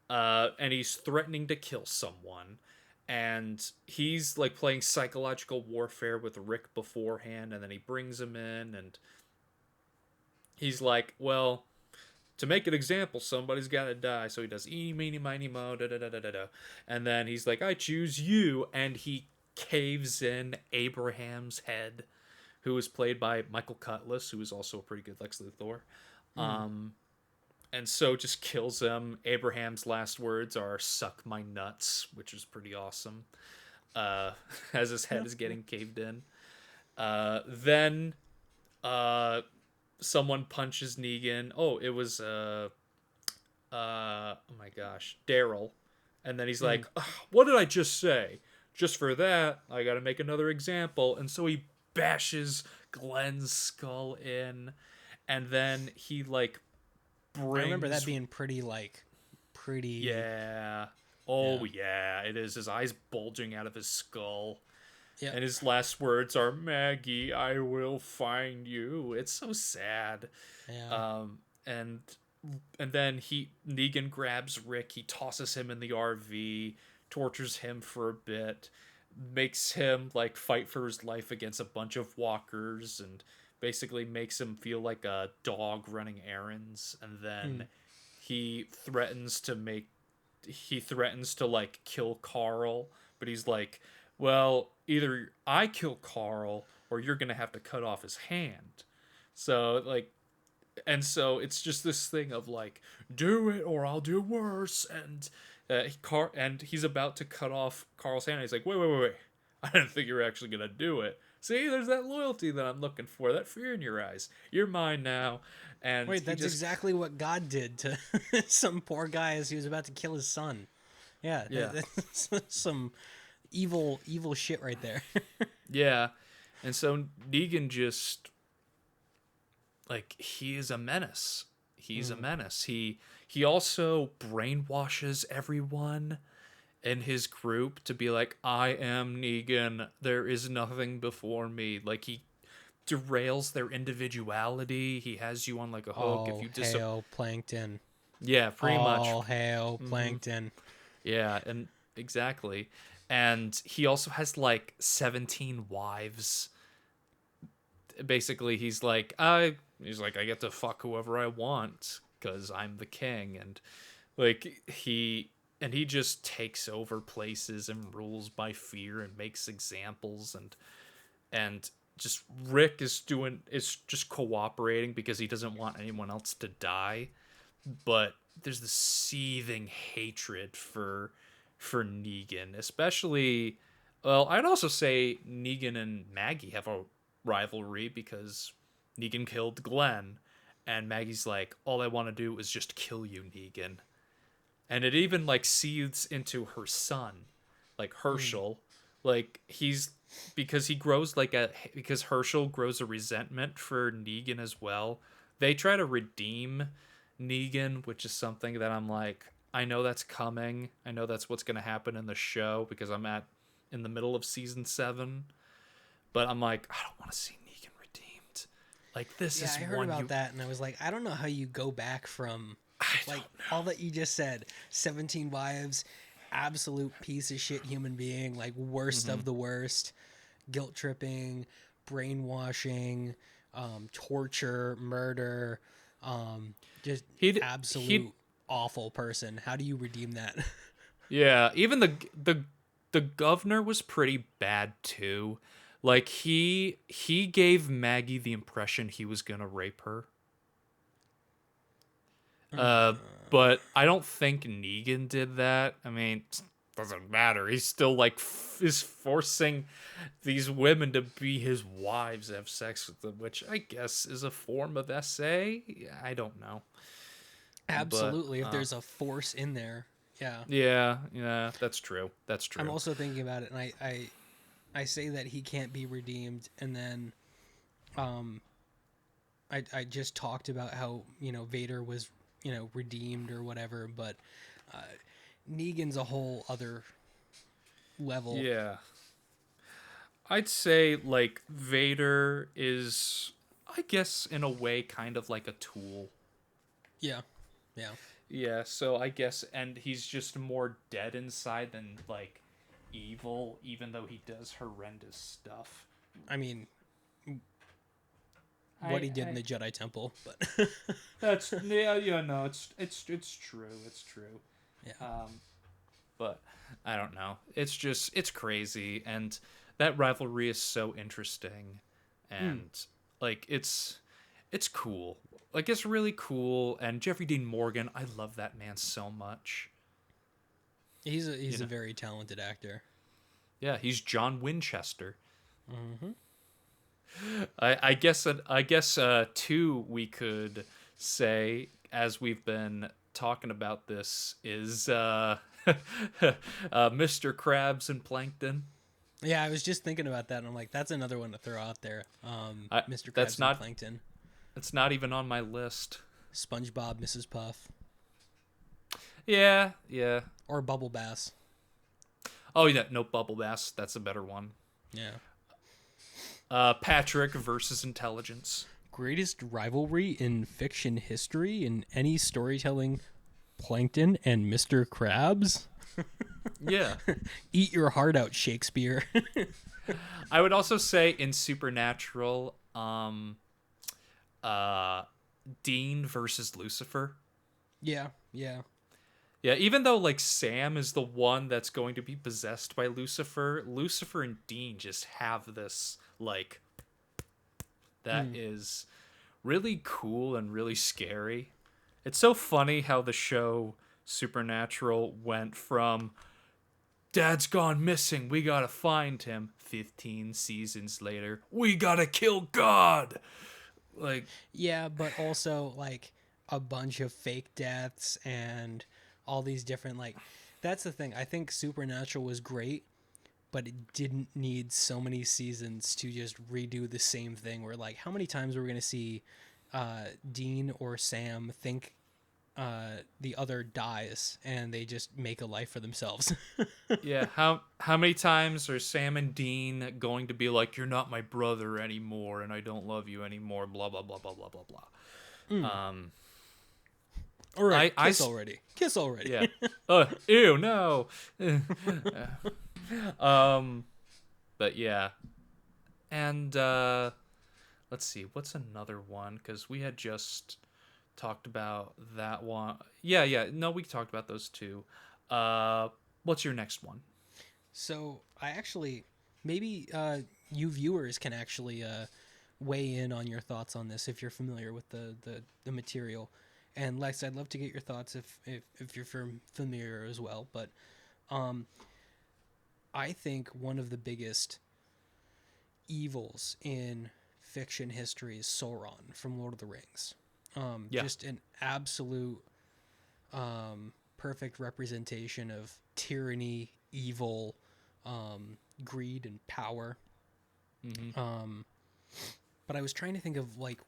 [SPEAKER 1] and he's threatening to kill someone. And he's like playing psychological warfare with Rick beforehand, and then he brings him in, and he's like, well, to make an example, somebody's got to die. So he does eeny, meeny, miny, mo, da da da da da da. And then he's like, I choose you. And he caves in Abraham's head, who was played by Michael Cutlass, who is also a pretty good Lex Luthor. And so just kills him. Abraham's last words are "suck my nuts," which is pretty awesome. As his head is getting caved in. Then someone punches Negan. Oh, it was oh my gosh, Daryl. And then he's like, "Ugh, what did I just say? Just for that, I gotta make another example." And so he bashes Glenn's skull in, and then he like brings.
[SPEAKER 2] I remember that being pretty.
[SPEAKER 1] Yeah. Oh yeah, it is. His eyes bulging out of his skull.
[SPEAKER 2] Yeah.
[SPEAKER 1] And his last words are, Maggie, I will find you. It's so sad.
[SPEAKER 2] Yeah.
[SPEAKER 1] And then Negan grabs Rick, he tosses him in the RV, tortures him for a bit, makes him like fight for his life against a bunch of walkers, and basically makes him feel like a dog running errands. And then he threatens to like kill Carl, but he's like, well, either I kill Carl or you're gonna have to cut off his hand. So like, and so it's just this thing of like, do it or I'll do worse. And and he's about to cut off Carl's hand. And he's like, wait. I didn't think you were actually gonna do it. See, there's that loyalty that I'm looking for, that fear in your eyes. You're mine now. And
[SPEAKER 2] Wait, that's exactly what God did to some poor guy as he was about to kill his son. Yeah,
[SPEAKER 1] Yeah.
[SPEAKER 2] That's some evil shit right there.
[SPEAKER 1] Yeah. And so Negan just, like, he is a menace. He's a menace. He also brainwashes everyone in his group to be like, I am Negan. There is nothing before me. Like, he derails their individuality. He has you on like a hook. If you
[SPEAKER 2] hail Plankton.
[SPEAKER 1] Yeah, pretty much.
[SPEAKER 2] All hail Plankton.
[SPEAKER 1] Yeah, and exactly. And he also has like 17 wives. Basically, he's like, I get to fuck whoever I want because I'm the king. And like he just takes over places and rules by fear and makes examples. And just Rick is just cooperating because he doesn't want anyone else to die. But there's this seething hatred for Negan, especially. Well, I'd also say Negan and Maggie have a rivalry because Negan killed Glenn, and Maggie's like, all I want to do is just kill you, Negan. And it even like seethes into her son, like Herschel. Like because Herschel grows a resentment for Negan as well. They try to redeem Negan, which is something that I'm like, I know that's coming. I know that's what's going to happen in the show because I'm in the middle of season 7. But I'm like, I don't want to see Negan redeemed. Like this is
[SPEAKER 2] I heard
[SPEAKER 1] one
[SPEAKER 2] about that, and I was like, I don't know how you go back from like all that you just said. 17 wives, absolute piece of shit human being, like worst of the worst, guilt tripping, brainwashing, torture, murder, just absolute awful person. How do you redeem that?
[SPEAKER 1] Yeah, even the governor was pretty bad too. Like he gave Maggie the impression he was gonna rape her. But I don't think Negan did that. I mean, doesn't matter. He's still like is forcing these women to be his wives, have sex with them, which I guess is a form of SA. I don't know.
[SPEAKER 2] Absolutely, if there's a force in there, yeah.
[SPEAKER 1] Yeah, that's true. That's true.
[SPEAKER 2] I'm also thinking about it, and I say that he can't be redeemed, and then, I just talked about how Vader was redeemed or whatever, but Negan's a whole other level.
[SPEAKER 1] Yeah. I'd say like Vader is, I guess, in a way kind of like a tool.
[SPEAKER 2] Yeah.
[SPEAKER 1] Yeah, so I guess, and he's just more dead inside than like evil, even though he does horrendous stuff.
[SPEAKER 2] I mean, what he did in the Jedi Temple, but
[SPEAKER 1] that's no, it's true, it's true.
[SPEAKER 2] Yeah.
[SPEAKER 1] But I don't know. It's crazy, and that rivalry is so interesting, and like it's cool. Like it's really cool, and Jeffrey Dean Morgan, I love that man so much.
[SPEAKER 2] He's a very talented actor.
[SPEAKER 1] Yeah, he's John Winchester. Mm-hmm. I guess too we could say, as we've been talking about this, is Mr. Krabs and Plankton.
[SPEAKER 2] Yeah, I was just thinking about that, and I'm like, that's another one to throw out there. Mr. Krabs and Plankton.
[SPEAKER 1] It's not even on my list.
[SPEAKER 2] SpongeBob, Mrs. Puff.
[SPEAKER 1] Yeah.
[SPEAKER 2] Or Bubble Bass.
[SPEAKER 1] Oh yeah, no, Bubble Bass. That's a better one.
[SPEAKER 2] Yeah.
[SPEAKER 1] Patrick versus Intelligence.
[SPEAKER 2] Greatest rivalry in fiction history in any storytelling. Plankton and Mr. Krabs.
[SPEAKER 1] Yeah.
[SPEAKER 2] Eat your heart out, Shakespeare.
[SPEAKER 1] I would also say in Supernatural, Dean versus Lucifer.
[SPEAKER 2] Yeah.
[SPEAKER 1] Yeah, even though like Sam is the one that's going to be possessed by Lucifer and Dean just have this like that is really cool and really scary. It's so funny how the show Supernatural went from Dad's gone missing, we gotta find him. 15 seasons later, we gotta kill God. Like,
[SPEAKER 2] Yeah, but also like a bunch of fake deaths and all these different like that's the thing. I think Supernatural was great, but it didn't need so many seasons to just redo the same thing where like how many times are we going to see Dean or Sam think the other dies and they just make a life for themselves.
[SPEAKER 1] yeah, how many times are Sam and Dean going to be like, "You're not my brother anymore, and I don't love you anymore"? Blah blah blah blah blah blah blah.
[SPEAKER 2] All right,
[SPEAKER 1] I
[SPEAKER 2] kiss already.
[SPEAKER 1] yeah. Ew, no. But yeah, and let's see, what's another one? Because we had just talked about that one. Yeah. No, we talked about those two. What's your next one?
[SPEAKER 2] So I actually maybe you viewers can actually weigh in on your thoughts on this if you're familiar with the material. And Lex, I'd love to get your thoughts if you're familiar as well. But I think one of the biggest evils in fiction history is Sauron from Lord of the Rings.
[SPEAKER 1] Yeah.
[SPEAKER 2] Just an absolute perfect representation of tyranny, evil, greed, and power. But I was trying to think of like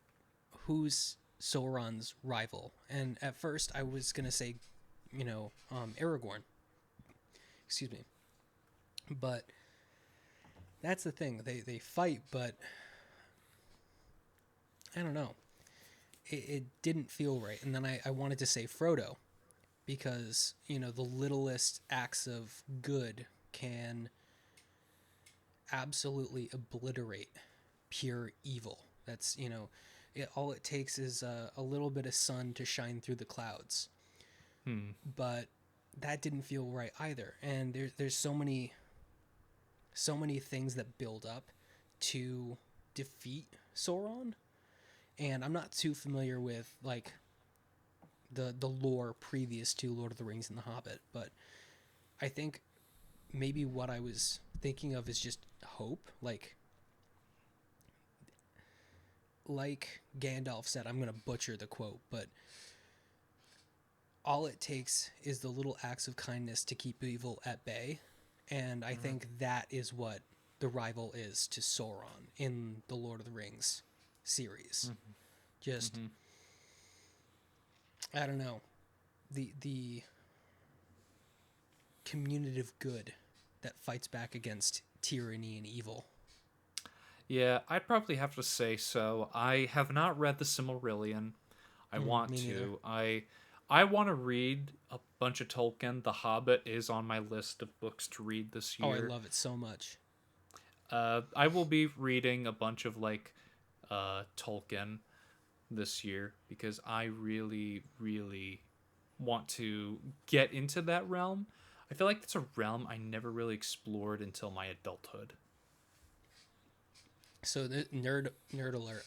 [SPEAKER 2] who's Sauron's rival, and at first I was gonna say, Aragorn. Excuse me. But that's the thing. They fight, but I don't know. It didn't feel right. And then I wanted to say Frodo because, the littlest acts of good can absolutely obliterate pure evil. That's, all it takes is a little bit of sun to shine through the clouds. But that didn't feel right either. And there's so many things that build up to defeat Sauron. And I'm not too familiar with like the lore previous to Lord of the Rings and The Hobbit, but I think maybe what I was thinking of is just hope. Like Gandalf said, I'm going to butcher the quote, but all it takes is the little acts of kindness to keep evil at bay. And I think that is what the rival is to Sauron in the Lord of the Rings series. Just, I don't know, the communitive good that fights back against tyranny and evil.
[SPEAKER 1] Yeah, I'd probably have to say so. I have not read the Silmarillion. I want
[SPEAKER 2] me
[SPEAKER 1] to. I want to read a bunch of Tolkien. The Hobbit is on my list of books to read this year.
[SPEAKER 2] Oh, I love it so much.
[SPEAKER 1] I will be reading a bunch of Tolkien this year because I really, really want to get into that realm. I feel like it's a realm I never really explored until my adulthood.
[SPEAKER 2] So the nerd alert.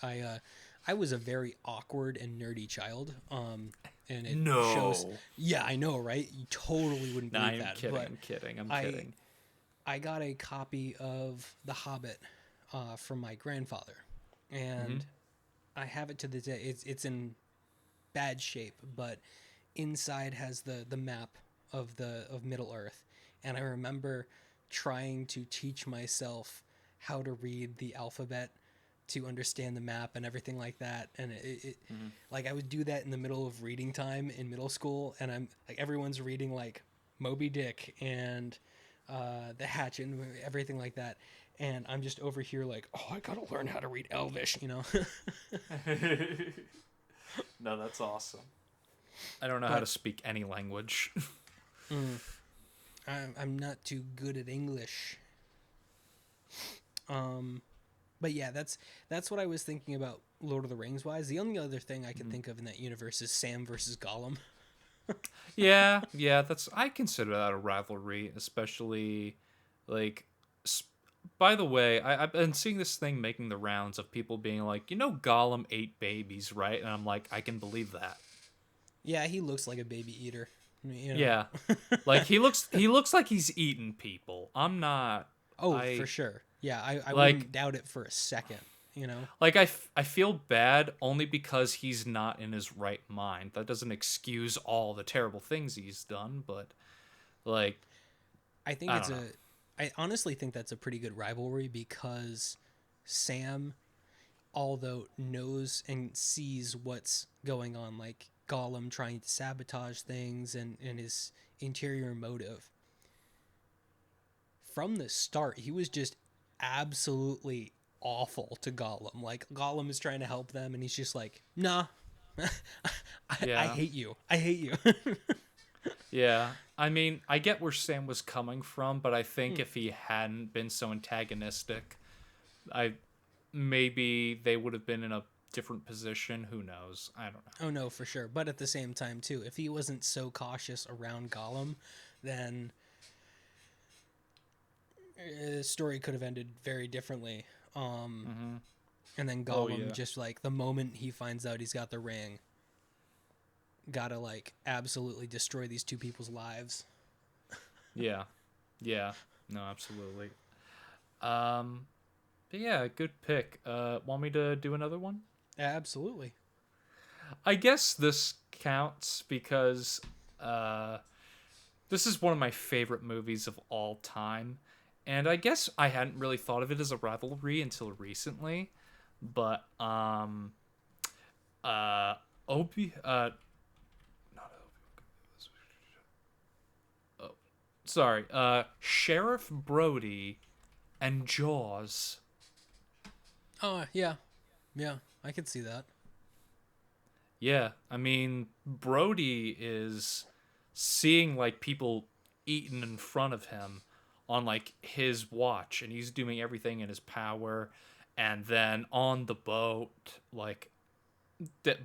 [SPEAKER 2] I was a very awkward and nerdy child. And it shows. Yeah, I know, right? You totally wouldn't believe that.
[SPEAKER 1] I'm kidding.
[SPEAKER 2] I got a copy of The Hobbit from my grandfather, and I have it to this day. It's in bad shape, but inside has the map of Middle Earth, and I remember trying to teach myself how to read the alphabet to understand the map and everything like that. And like I would do that in the middle of reading time in middle school, and I'm like everyone's reading like Moby Dick and the Hatchet and everything like that, and I'm just over here like, oh, I gotta learn how to read Elvish,
[SPEAKER 1] No, that's awesome. I don't know how to speak any language.
[SPEAKER 2] I'm not too good at English. But yeah, that's what I was thinking about Lord of the Rings wise. The only other thing I can think of in that universe is Sam versus Gollum.
[SPEAKER 1] yeah, I consider that a rivalry, especially like By the way, I've been seeing this thing making the rounds of people being like, Gollum ate babies, right? And I'm like, I can believe that.
[SPEAKER 2] Yeah, he looks like a baby eater. You know.
[SPEAKER 1] Yeah, like he looks like he's eaten people. I'm not.
[SPEAKER 2] Oh, for
[SPEAKER 1] I
[SPEAKER 2] sure. Yeah, I
[SPEAKER 1] like
[SPEAKER 2] wouldn't doubt it for a second. You know.
[SPEAKER 1] I feel bad only because he's not in his right mind. That doesn't excuse all the terrible things he's done, but like
[SPEAKER 2] I think
[SPEAKER 1] I
[SPEAKER 2] it's
[SPEAKER 1] don't know.
[SPEAKER 2] a. I honestly think that's a pretty good rivalry because Sam, although knows and sees what's going on, like Gollum trying to sabotage things and his interior motive, from the start, he was just absolutely awful to Gollum. Like, Gollum is trying to help them, and he's just like, nah, I
[SPEAKER 1] Yeah.
[SPEAKER 2] hate you. I hate you.
[SPEAKER 1] Yeah. I mean, I get where Sam was coming from, but I think if he hadn't been so antagonistic, I maybe they would have been in a different position. Who knows? I don't know.
[SPEAKER 2] Oh, no, for sure. But at the same time, too, if he wasn't so cautious around Gollum, then the story could have ended very differently.
[SPEAKER 1] Mm-hmm.
[SPEAKER 2] And then
[SPEAKER 1] Oh
[SPEAKER 2] Gollum,
[SPEAKER 1] yeah.
[SPEAKER 2] just like the moment he finds out he's got the ring, gotta like absolutely destroy these two people's lives.
[SPEAKER 1] Yeah. Yeah. No, absolutely. Um but yeah, good pick. Want me to do another one?
[SPEAKER 2] Absolutely.
[SPEAKER 1] I guess this counts because uh this is one of my favorite movies of all time. And I guess I hadn't really thought of it as a rivalry until recently, but uh Obi not Obi, sorry, Sheriff Brody and Jaws.
[SPEAKER 2] Oh, yeah. Yeah, I could see that.
[SPEAKER 1] Yeah, I mean, Brody is seeing like people eaten in front of him on like his watch, and he's doing everything in his power. And then on the boat, like the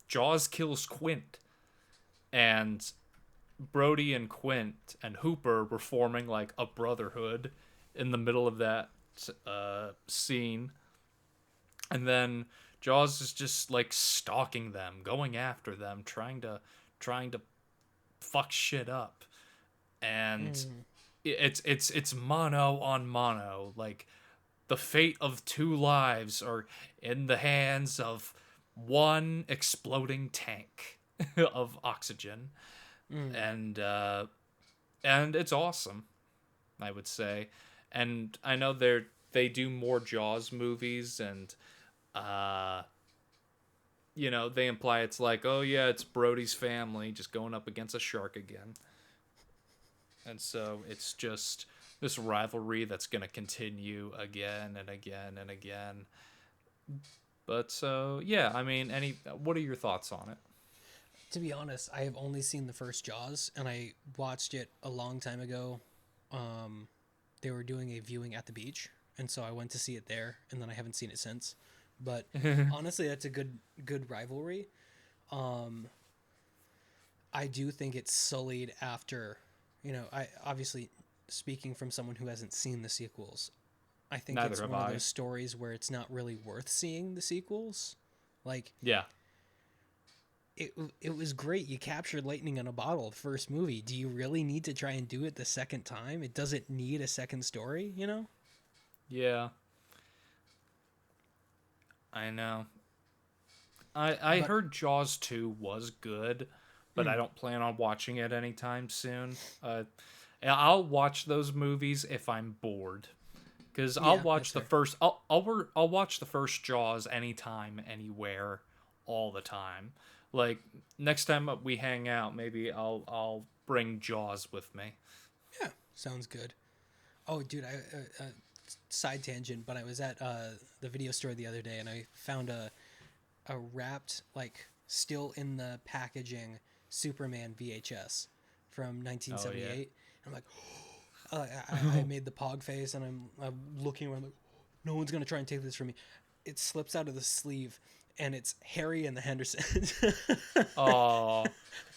[SPEAKER 1] Jaws kills Quint, and Brody and Quint and Hooper were forming like a brotherhood in the middle of that scene, and then Jaws is just like stalking them, going after them, trying to fuck shit up, and
[SPEAKER 2] Mm.
[SPEAKER 1] it's mono on mono. Like the fate of two lives are in the hands of one exploding tank of oxygen,
[SPEAKER 2] Mm.
[SPEAKER 1] and it's awesome, I would say. And I know they do more Jaws movies, and uh they imply it's like, oh yeah, it's Brody's family just going up against a shark again. And so it's just this rivalry that's going to continue again and again and again. But so, yeah, I mean, what are your thoughts on it?
[SPEAKER 2] To be honest, I have only seen the first Jaws, and I watched it a long time ago. Um, they were doing a viewing at the beach, and so I went to see it there, and then I haven't seen it since. But honestly, that's a good rivalry. Um, I do think it's sullied after, I obviously, speaking from someone who hasn't seen the sequels, I think
[SPEAKER 1] Neither
[SPEAKER 2] it's
[SPEAKER 1] have
[SPEAKER 2] one of
[SPEAKER 1] I.
[SPEAKER 2] those stories where it's not really worth seeing the sequels. Like,
[SPEAKER 1] Yeah.
[SPEAKER 2] it was great. You captured lightning in a bottle the first movie. Do you really need to try and do it the second time? It doesn't need a second story, you know?
[SPEAKER 1] Yeah. I know. I
[SPEAKER 2] But
[SPEAKER 1] heard Jaws 2 was good, but I
[SPEAKER 2] mm,
[SPEAKER 1] don't plan on watching it anytime soon. I'll watch those movies if I'm bored. Because I'll
[SPEAKER 2] yeah,
[SPEAKER 1] watch
[SPEAKER 2] that's
[SPEAKER 1] the
[SPEAKER 2] fair.
[SPEAKER 1] first. I'll watch the first Jaws anytime, anywhere, all the time. Like next time we hang out, maybe I'll bring Jaws with me.
[SPEAKER 2] Yeah, sounds good. Oh, dude, side tangent, but I was at the video store the other day and I found a wrapped, like, still in the packaging Superman VHS from
[SPEAKER 1] Oh yeah.
[SPEAKER 2] 1978. I'm like, I made the pog face and I'm looking around like, no one's gonna try and take this from me. It slips out of the sleeve and it's Harry and the Hendersons.
[SPEAKER 1] Oh,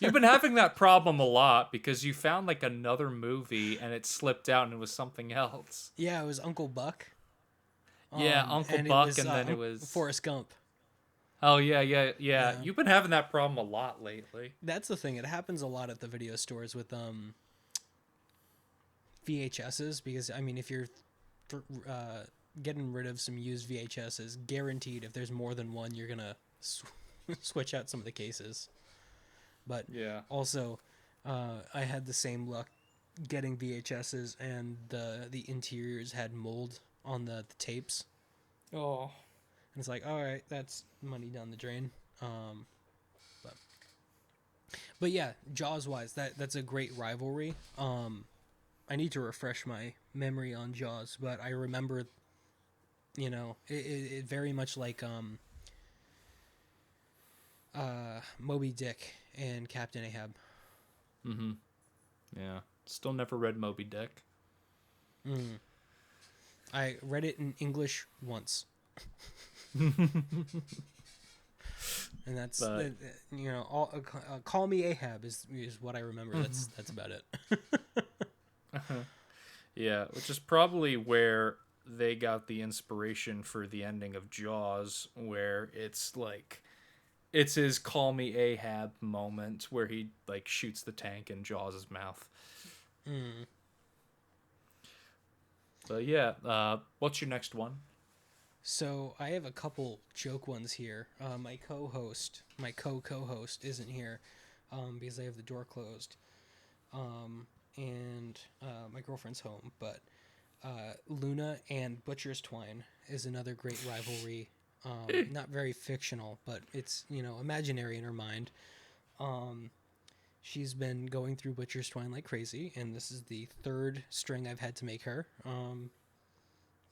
[SPEAKER 1] You've been having that problem a lot because you found like another movie and it slipped out and it was something else.
[SPEAKER 2] Yeah, it was Uncle Buck.
[SPEAKER 1] Yeah, Uncle
[SPEAKER 2] And it
[SPEAKER 1] Buck,
[SPEAKER 2] was
[SPEAKER 1] and then it was.
[SPEAKER 2] Forrest Gump.
[SPEAKER 1] Oh yeah, yeah, yeah.
[SPEAKER 2] Yeah.
[SPEAKER 1] You've been having that problem a lot lately.
[SPEAKER 2] That's the thing. It happens a lot at the video stores with VHSs because I mean, if you're getting rid of some used VHSs, guaranteed if there's more than one, you're gonna switch out some of the cases. But
[SPEAKER 1] Yeah.
[SPEAKER 2] also, I had the same luck getting VHSs, and the interiors had mold on the tapes.
[SPEAKER 1] Oh.
[SPEAKER 2] And it's like, all right, that's money down the drain. But yeah, Jaws wise, that's a great rivalry. I need to refresh my memory on Jaws, but I remember, it very much like Moby Dick and Captain Ahab.
[SPEAKER 1] Mm-hmm. Yeah. Still never read Moby Dick.
[SPEAKER 2] I read it in English once. And that's
[SPEAKER 1] But-
[SPEAKER 2] Call Me Ahab is what I remember. That's about it.
[SPEAKER 1] Yeah, which is probably where they got the inspiration for the ending of Jaws, where it's like it's his "Call Me Ahab" moment where he like shoots the tank in Jaws' mouth. But yeah, what's your next one?
[SPEAKER 2] So I have a couple joke ones here. My co-host isn't here because I have the door closed, and my girlfriend's home. But Luna and Butcher's Twine is another great rivalry. Not very fictional, but it's imaginary in her mind. She's been going through Butcher's Twine like crazy, and this is the third string I've had to make her.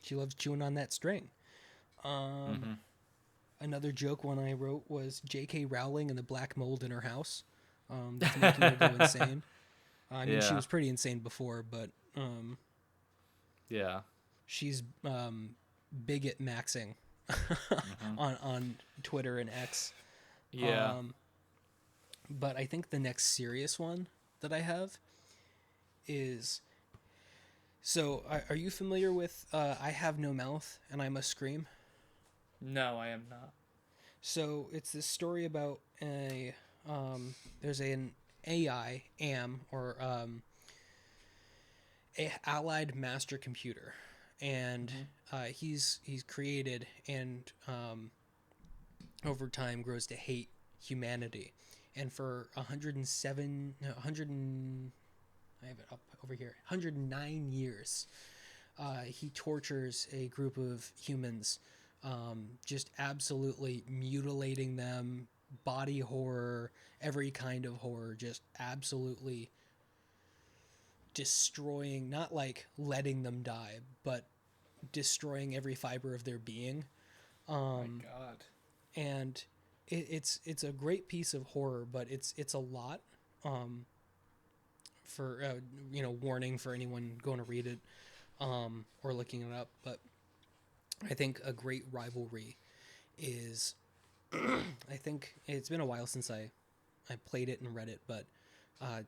[SPEAKER 2] She loves chewing on that string. Another joke one I wrote was J.K. Rowling and the black mold in her house. That's making her go insane. I mean, she
[SPEAKER 1] Yeah.
[SPEAKER 2] was pretty insane before, but
[SPEAKER 1] Yeah.
[SPEAKER 2] she's bigot maxing on Twitter and X.
[SPEAKER 1] Yeah.
[SPEAKER 2] But I think the next serious one that I have is... So, are you familiar with I Have No Mouth and I Must Scream?
[SPEAKER 1] No, I am not.
[SPEAKER 2] So it's this story about there's an AI or a allied master computer, and he's created and over time grows to hate humanity, and for 107 no, 100 and, I have it up over here 109 years he tortures a group of humans, just absolutely mutilating them, body horror, every kind of horror, just absolutely destroying, not like letting them die, but destroying every fiber of their being.
[SPEAKER 1] My God.
[SPEAKER 2] And it's a great piece of horror, but it's a lot. For warning for anyone going to read it or looking it up, but I think a great rivalry is I think it's been a while since I played it and read it, but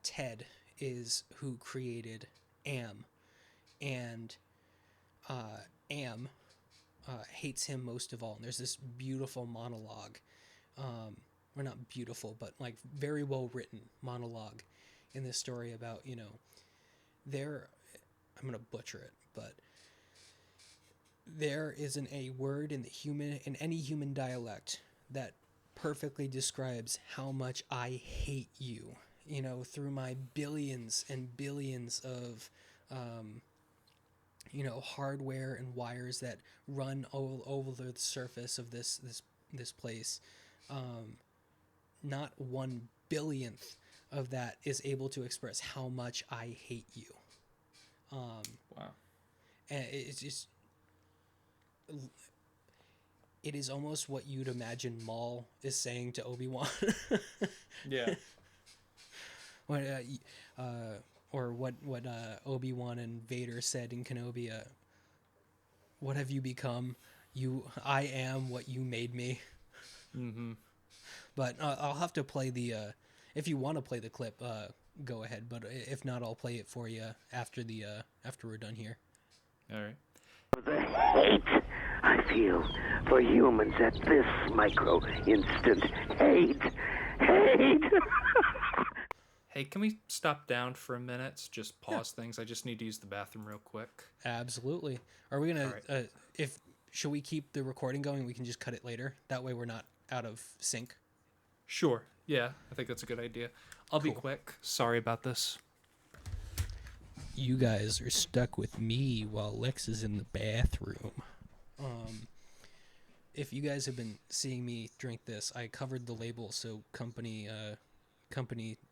[SPEAKER 2] Ted is who created Am, and Am hates him most of all. And there's this beautiful monologue, or not beautiful, but like very well written monologue in this story about I'm gonna butcher it, but there isn't a word in any human dialect that perfectly describes how much I hate you. Through my billions and billions of hardware and wires that run all over the surface of this place. Not 1/1000th of that is able to express how much I hate you.
[SPEAKER 1] Wow.
[SPEAKER 2] And it's just, it is almost what you'd imagine Maul is saying to Obi-Wan.
[SPEAKER 1] Yeah.
[SPEAKER 2] Or what Obi-Wan and Vader said in Kenobi. What have you become? I am what you made me.
[SPEAKER 1] Mm-hmm.
[SPEAKER 2] But I'll have to play the If you want to play the clip, go ahead. But if not, I'll play it for you after after we're done here.
[SPEAKER 1] All right.
[SPEAKER 4] The hate I feel for humans at this micro instant. Hate.
[SPEAKER 1] Hey, can we stop down for a minute? Just pause things. I just need to use the bathroom real quick.
[SPEAKER 2] Absolutely. Are we gonna?
[SPEAKER 1] All right.
[SPEAKER 2] Should we keep the recording going? We can just cut it later. That way, we're not out of sync.
[SPEAKER 1] Sure. Yeah, I think that's a good idea. I'll be
[SPEAKER 2] Cool.
[SPEAKER 1] quick. Sorry about this.
[SPEAKER 2] You guys are stuck with me while Lex is in the bathroom. If you guys have been seeing me drink this, I covered the label, so company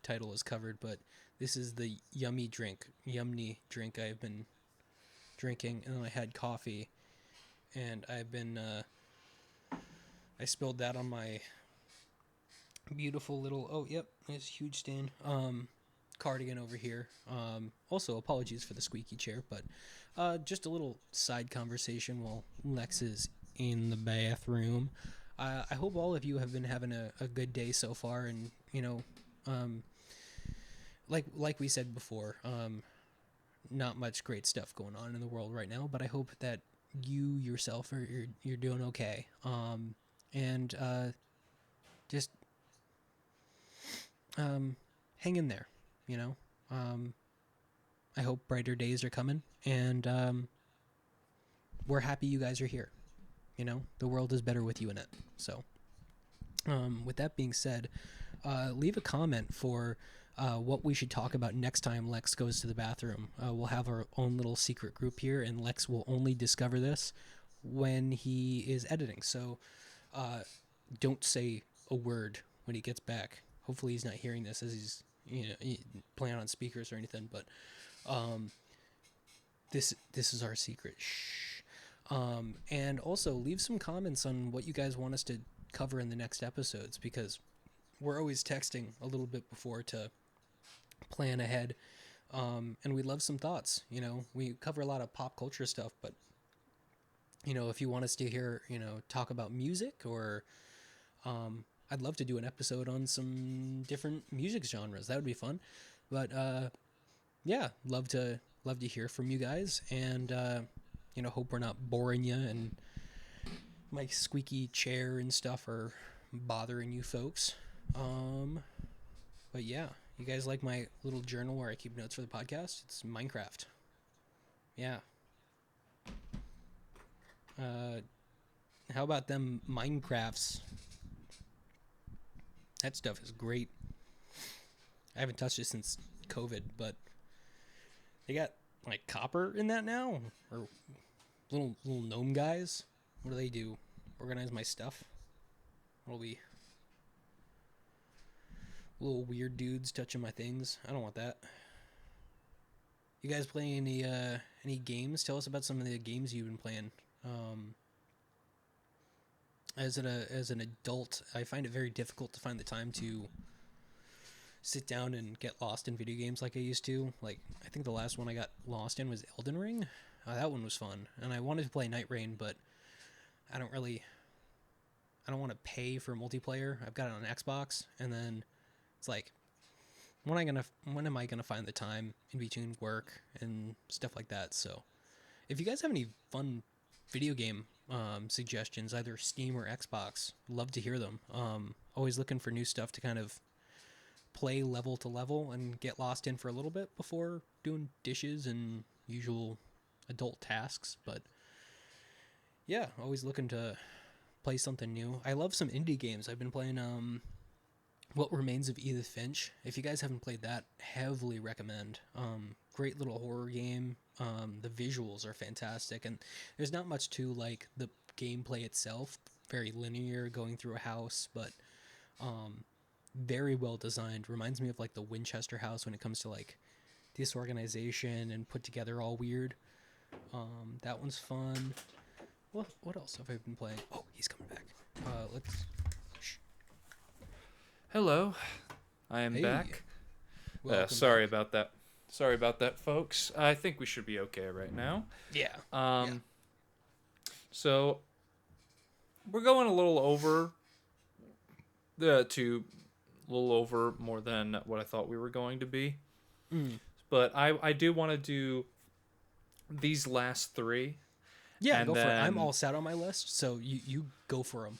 [SPEAKER 2] title is covered, but this is the yummy drink I've been drinking, and then I had coffee, and I've been I spilled that on my beautiful little nice huge stain cardigan over here. Also apologies for the squeaky chair, but just a little side conversation while Lex is in the bathroom. I hope all of you have been having a good day so far, and like we said before, not much great stuff going on in the world right now, but I hope that you yourself you're doing okay. And just hang in there, I hope brighter days are coming, and we're happy you guys are here. The world is better with you in it. So with that being said, leave a comment for what we should talk about next time Lex goes to the bathroom. We'll have our own little secret group here, and Lex will only discover this when he is editing. So don't say a word when he gets back. Hopefully he's not hearing this as he's playing on speakers or anything. But this is our secret. Shh. And also leave some comments on what you guys want us to cover in the next episodes, because we're always texting a little bit before to plan ahead. And we'd love some thoughts. We cover a lot of pop culture stuff, but if you want us to hear, talk about music, or I'd love to do an episode on some different music genres. That would be fun. But yeah, love to hear from you guys, and hope we're not boring you and my squeaky chair and stuff are bothering you folks. But yeah, you guys like my little journal where I keep notes for the podcast? It's Minecraft. Yeah. How about them Minecrafts? That stuff is great. I haven't touched it since COVID, but they got like copper in that now, or little gnome guys. What do they do? Organize my stuff. What'll be little weird dudes touching my things? I don't want that. You guys play any games? Tell us about some of the games you've been playing. As an adult, I find it very difficult to find the time to sit down and get lost in video games like I used to. Like, I think the last one I got lost in was Elden Ring. That one was fun, and I wanted to play Night Rain, but I don't want to pay for multiplayer. I've got it on Xbox, and then it's like, when am I gonna find the time in between work and stuff like that? So, if you guys have any fun video game suggestions, either Steam or Xbox, love to hear them. Always looking for new stuff to kind of play level to level and get lost in for a little bit before doing dishes and usual adult tasks. But yeah, always looking to play something new. I love some indie games. I've been playing What Remains of Edith Finch. If you guys haven't played that, heavily recommend. Great little horror game. The visuals are fantastic, and there's not much to like the gameplay itself. Very linear, going through a house, but very well designed. Reminds me of like the Winchester house when it comes to like disorganization and put together all weird. That one's fun. What else have I been playing? Oh, he's coming back. Let's. Shh.
[SPEAKER 1] Hello, I am
[SPEAKER 2] Hey.
[SPEAKER 1] back.
[SPEAKER 2] Welcome
[SPEAKER 1] Sorry
[SPEAKER 2] back.
[SPEAKER 1] about that. Sorry about that, folks. I think we should be okay right now.
[SPEAKER 2] Yeah.
[SPEAKER 1] So we're going a little over to little over more than what I thought we were going to be. But I do want to do these last three.
[SPEAKER 2] Yeah,
[SPEAKER 1] And
[SPEAKER 2] go for it. I'm
[SPEAKER 1] then-
[SPEAKER 2] all set on my list, so you go for them.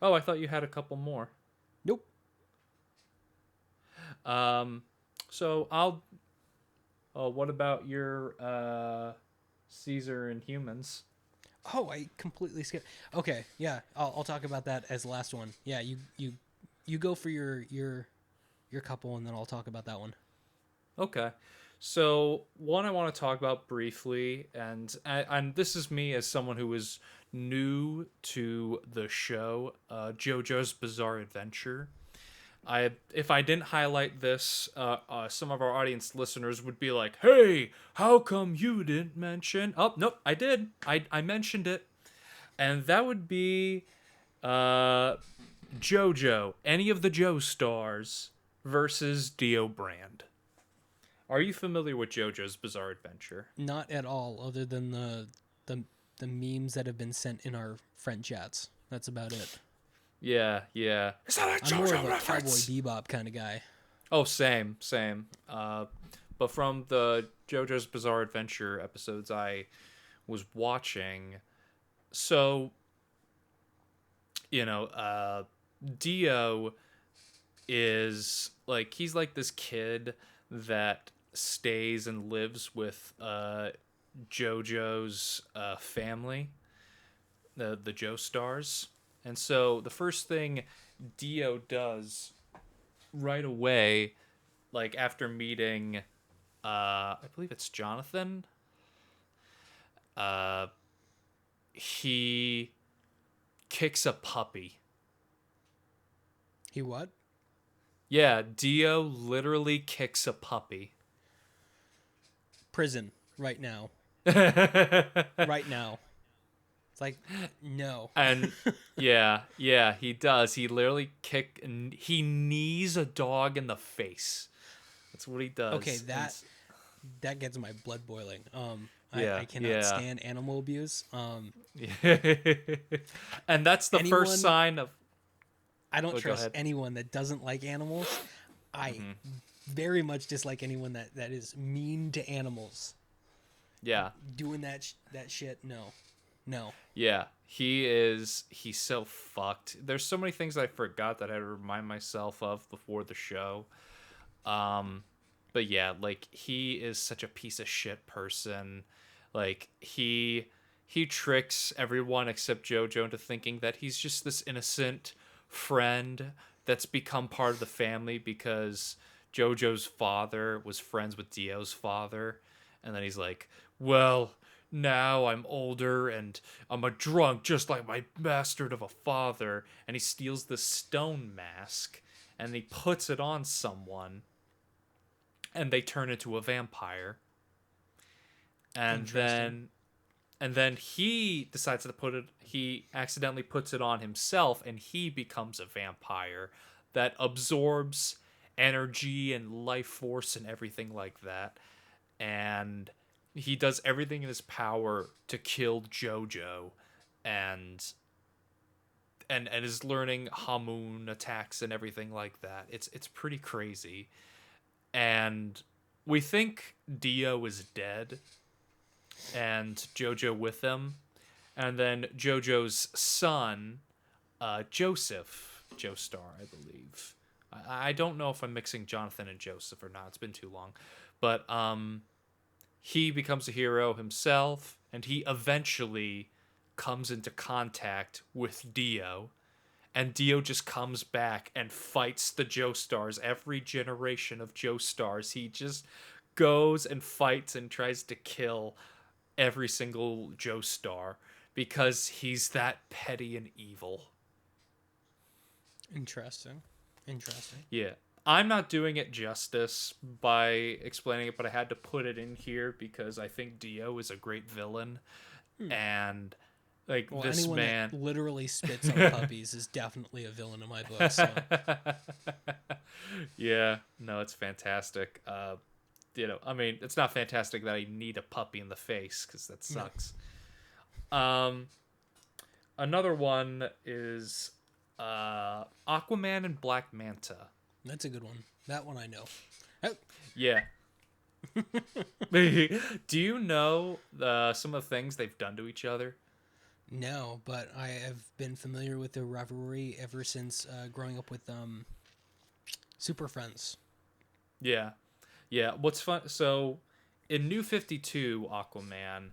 [SPEAKER 1] Oh, I thought you had a couple more.
[SPEAKER 2] Nope.
[SPEAKER 1] So I'll. Oh, what about your Caesar and humans?
[SPEAKER 2] Oh, I completely skipped. Okay, yeah, I'll talk about that as the last one. Yeah, you go for your couple, and then I'll talk about that one.
[SPEAKER 1] Okay. So one I want to talk about briefly, and this is me as someone who is new to the show, JoJo's Bizarre Adventure. If I didn't highlight this, some of our audience listeners would be like, "Hey, how come you didn't mention?" Oh, nope, I did. I mentioned it, and that would be JoJo, any of the Joestars versus Dio Brand. Are you familiar with JoJo's Bizarre Adventure?
[SPEAKER 2] Not at all, other than the memes that have been sent in our friend chats. That's about it.
[SPEAKER 1] Yeah, yeah. Is that a
[SPEAKER 2] I'm more
[SPEAKER 1] JoJo
[SPEAKER 2] of a
[SPEAKER 1] reference?
[SPEAKER 2] Cowboy Bebop kind of guy.
[SPEAKER 1] Oh, same. But from the JoJo's Bizarre Adventure episodes I was watching, so Dio is like he's like this kid that stays and lives with JoJo's family, the Joestars. And so the first thing Dio does right away, like after meeting I believe it's Jonathan, he kicks a puppy.
[SPEAKER 2] He what?
[SPEAKER 1] Yeah, Dio literally kicks a puppy.
[SPEAKER 2] Prison right now. Right now. It's like no.
[SPEAKER 1] And yeah, he does. He literally he knees a dog in the face. That's what he does.
[SPEAKER 2] Okay, that gets my blood boiling. I cannot stand animal abuse.
[SPEAKER 1] And that's the
[SPEAKER 2] Anyone-
[SPEAKER 1] first sign of
[SPEAKER 2] I don't
[SPEAKER 1] go
[SPEAKER 2] trust
[SPEAKER 1] ahead.
[SPEAKER 2] anyone that doesn't like animals. I very much dislike anyone that is mean to animals.
[SPEAKER 1] yeah.
[SPEAKER 2] Doing that shit, no.
[SPEAKER 1] Yeah, he's so fucked. There's so many things I forgot that I had to remind myself of before the show. But yeah, like he is such a piece of shit person. Like he tricks everyone except JoJo into thinking that he's just this innocent friend that's become part of the family because JoJo's father was friends with Dio's father. And then he's like, well, now I'm older and I'm a drunk just like my bastard of a father. And he steals this stone mask and he puts it on someone and they turn into a vampire. And then he decides to he accidentally puts it on himself and he becomes a vampire that absorbs energy and life force and everything like that. And he does everything in his power to kill JoJo and is learning Hamun attacks and everything like that. It's pretty crazy. And we think Dio is dead and JoJo with him. And then JoJo's son, Joseph Joestar, I believe. I don't know if I'm mixing Jonathan and Joseph or not. It's been too long. But he becomes a hero himself, and he eventually comes into contact with Dio. And Dio just comes back and fights the Joestars. Every generation of Joestars, he just goes and fights and tries to kill every single Joestar because he's that petty and evil.
[SPEAKER 2] Interesting.
[SPEAKER 1] Yeah. I'm not doing it justice by explaining it, but I had to put it in here because I think Dio is a great villain. And like this
[SPEAKER 2] anyone
[SPEAKER 1] man
[SPEAKER 2] that literally spits on puppies is definitely a villain in my book. So.
[SPEAKER 1] Yeah, no, it's fantastic. I mean, it's not fantastic that I need a puppy in the face because that sucks. Another one is Aquaman and Black Manta.
[SPEAKER 2] That's a good one. That one I know. Oh,
[SPEAKER 1] Yeah. Do you know some of the things they've done to each other?
[SPEAKER 2] no, but I have been familiar with the rivalry ever since growing up with Super Friends.
[SPEAKER 1] Yeah. Yeah. What's fun? So, in New 52 Aquaman,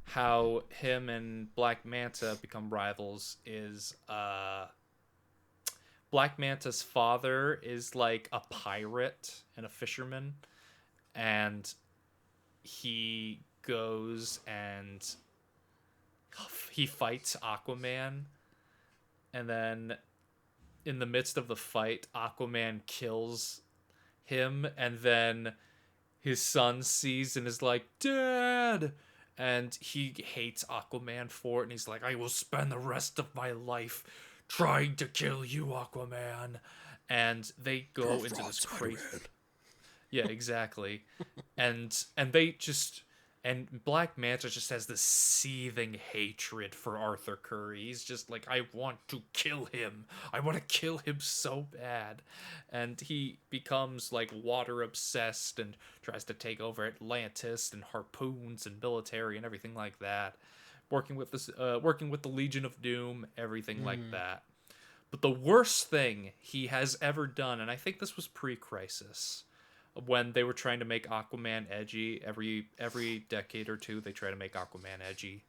[SPEAKER 1] how him and Black Manta become rivals is Black Manta's father is like a pirate and a fisherman, and he goes and he fights Aquaman, and then in the midst of the fight, Aquaman kills him, and then his son sees and is like, "Dad!" And he hates Aquaman for it, and he's like, "I will spend the rest of my life trying to kill you, Aquaman." And they go into this crazy. Yeah, exactly. And they just and Black Manta just has this seething hatred for Arthur Curry. He's just like, I want to kill him. I want to kill him so bad. And he becomes like water obsessed and tries to take over Atlantis and harpoons and military and everything like that. Working with the Legion of Doom, everything like that. But the worst thing he has ever done, and I think this was pre-Crisis, when they were trying to make Aquaman edgy, every decade or two they try to make Aquaman edgy.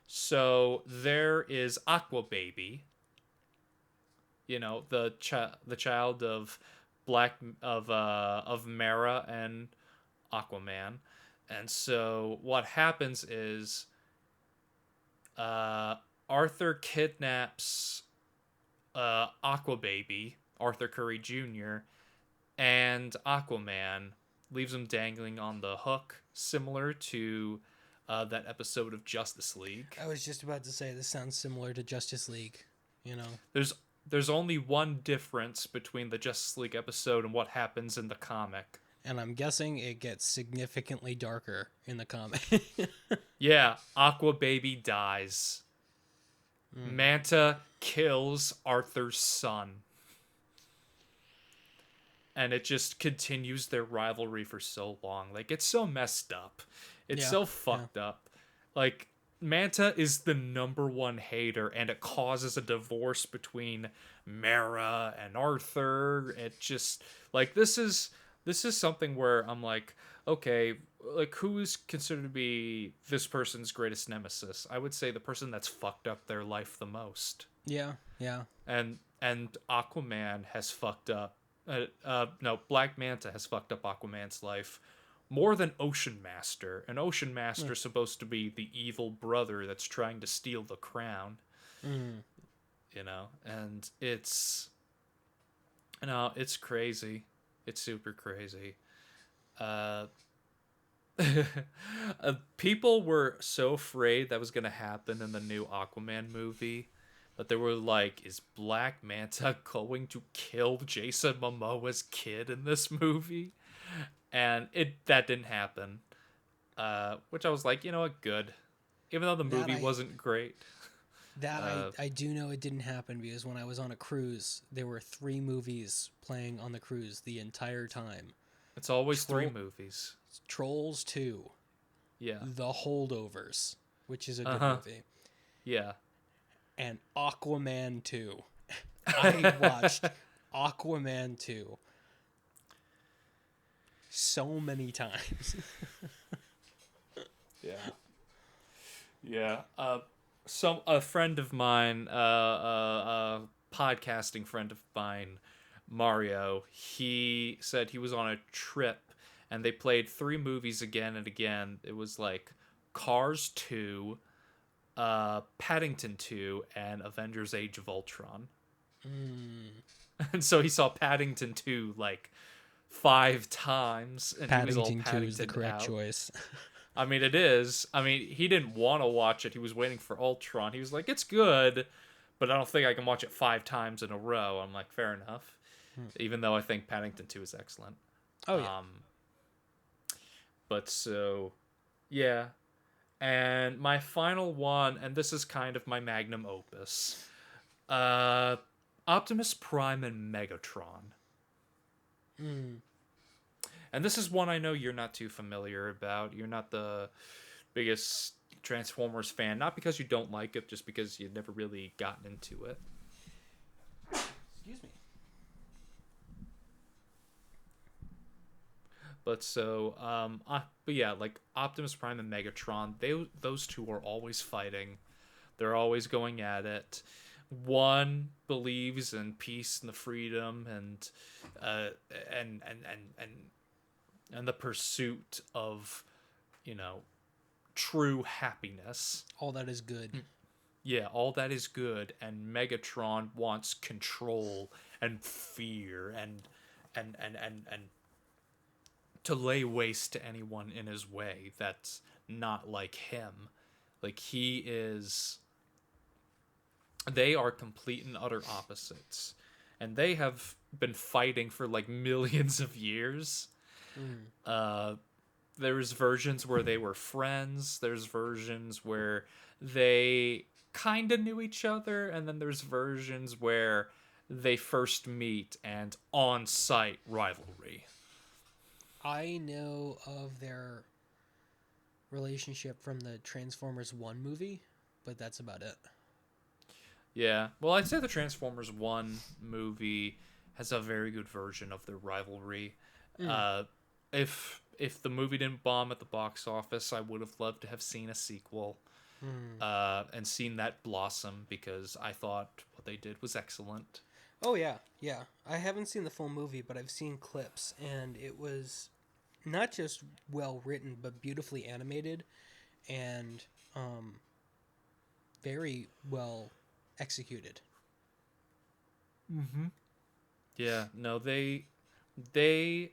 [SPEAKER 1] So there is Aqua Baby, the child of Mara and Aquaman. And so what happens is Arthur kidnaps Aqua Baby, Arthur Curry Jr., and Aquaman, leaves him dangling on the hook, similar to that episode of Justice League.
[SPEAKER 2] I was just about to say this sounds similar to Justice League. You know,
[SPEAKER 1] There's only one difference between the Justice League episode and what happens in the comic.
[SPEAKER 2] and I'm guessing it gets significantly darker in the comic.
[SPEAKER 1] Yeah, Aqua Baby dies. Manta kills Arthur's son. And it just continues their rivalry for so long. Like, it's so messed up. It's so fucked up. Like, Manta is the number one hater, and it causes a divorce between Mara and Arthur. It just, like, this is something where I'm like, okay, like, who is considered to be this person's greatest nemesis? I would say the person that's fucked up their life the most.
[SPEAKER 2] Yeah.
[SPEAKER 1] And Aquaman has fucked up. No, Black Manta has fucked up Aquaman's life more than Ocean Master. And Ocean Master is supposed to be the evil brother that's trying to steal the crown. And it's crazy. It's super crazy. People were so afraid that was gonna happen in the new Aquaman movie. But they were like, is Black Manta going to kill Jason Momoa's kid in this movie? And that didn't happen. Which I was like, you know what, good. Even though the movie wasn't great.
[SPEAKER 2] I do know it didn't happen because when I was on a cruise, there were 3 movies playing on the cruise the entire time.
[SPEAKER 1] It's always 3 movies.
[SPEAKER 2] Trolls 2.
[SPEAKER 1] Yeah.
[SPEAKER 2] The Holdovers, which is a good movie.
[SPEAKER 1] Yeah.
[SPEAKER 2] And Aquaman 2. I watched Aquaman 2 so many times.
[SPEAKER 1] Yeah. A friend of mine, a podcasting friend of mine, Mario, he said he was on a trip and they played 3 movies again and again. It was like Cars 2, Paddington 2, and Avengers Age of Ultron. And so he saw Paddington 2 like 5 times. And
[SPEAKER 2] Paddington,
[SPEAKER 1] he was all
[SPEAKER 2] 2 is the correct
[SPEAKER 1] out.
[SPEAKER 2] choice.
[SPEAKER 1] I mean, it is. I mean, he didn't want to watch it. He was waiting for Ultron. He was like, it's good, but I don't think I can watch it 5 times in a row. I'm like, fair enough. Even though I think Paddington 2 is excellent.
[SPEAKER 2] Oh, yeah.
[SPEAKER 1] But so, yeah. And my final one, and this is kind of my magnum opus. Optimus Prime and Megatron. And this is one I know you're not too familiar about. You're not the biggest Transformers fan, not because you don't like it, just because you've never really gotten into it.
[SPEAKER 2] Excuse me.
[SPEAKER 1] But yeah, like Optimus Prime and Megatron, those two are always fighting. They're always going at it. One believes in peace and the freedom uh, and and and and and the pursuit of, you know, true happiness.
[SPEAKER 2] All that is good.
[SPEAKER 1] Yeah, all that is good, and Megatron wants control and fear and to lay waste to anyone in his way that's not like him. Like he is they are complete and utter opposites. And they have been fighting for like millions of years. There's versions where they were friends. There's versions where they kind of knew each other. And then there's versions where they first meet and on-site rivalry.
[SPEAKER 2] I know of their relationship from the Transformers 1 movie, but that's about it.
[SPEAKER 1] Yeah. Well, I'd say the Transformers 1 movie has a very good version of their rivalry. If the movie didn't bomb at the box office, I would have loved to have seen a sequel and seen that blossom, because I thought what they did was excellent.
[SPEAKER 2] Oh, yeah. Yeah. I haven't seen the full movie, but I've seen clips, and it was not just well written, but beautifully animated and very well executed.
[SPEAKER 1] Yeah, no, they've been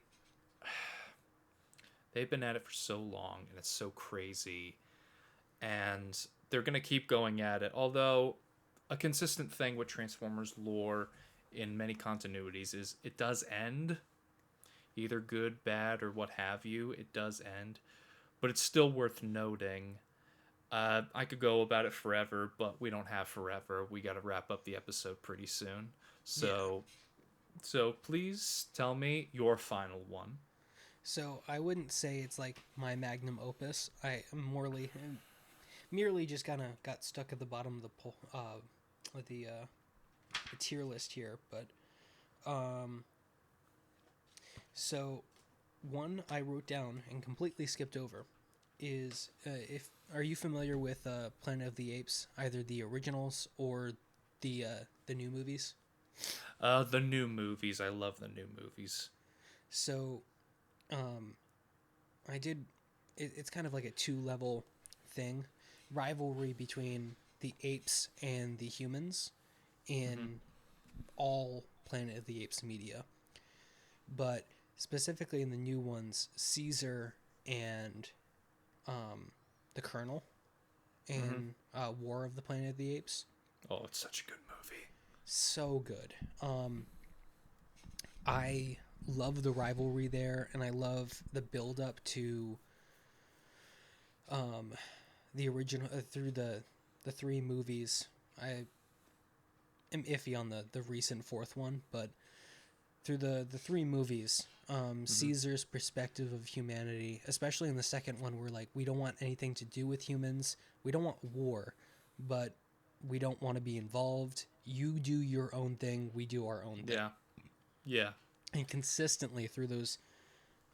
[SPEAKER 1] at it for so long, and it's so crazy, and they're gonna keep going at it. Although a consistent thing with Transformers lore in many continuities is it does end, either good, bad, or what have you. It does end, but it's still worth noting. I could go about it forever, but we don't have forever. We got to wrap up the episode pretty soon. So please tell me your final one.
[SPEAKER 2] So I wouldn't say it's like my magnum opus. I am merely just kind of got stuck at the bottom of the with the tier list here. But so one I wrote down and completely skipped over is if are you familiar with Planet of the Apes, either the originals or the new movies?
[SPEAKER 1] The new movies. I love the new movies.
[SPEAKER 2] So I did. It's kind of like a 2-level thing, rivalry between the apes and the humans in all Planet of the Apes media, but specifically in the new ones, Caesar and the Colonel in War of the Planet of the Apes.
[SPEAKER 1] Oh, it's such a good movie.
[SPEAKER 2] So good. I love the rivalry there, and I love the build up to the original through the 3 movies. I am iffy on the recent 4th one, but through the 3 movies, Caesar's perspective of humanity, especially in the second one, where like we don't want anything to do with humans, we don't want war, but we don't want to be involved. You do your own thing, we do our own thing.
[SPEAKER 1] Yeah.
[SPEAKER 2] And consistently through those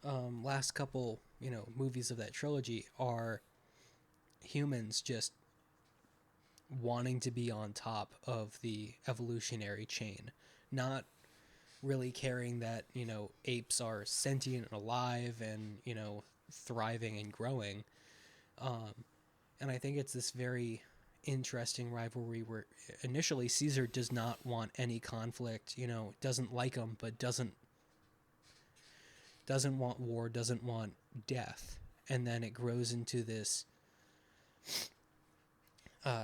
[SPEAKER 2] last couple, movies of that trilogy are humans just wanting to be on top of the evolutionary chain, not really caring that, apes are sentient and alive and, thriving and growing. And I think it's this very interesting rivalry where initially Caesar does not want any conflict, doesn't like them, but doesn't want war, doesn't want death. And then it grows into this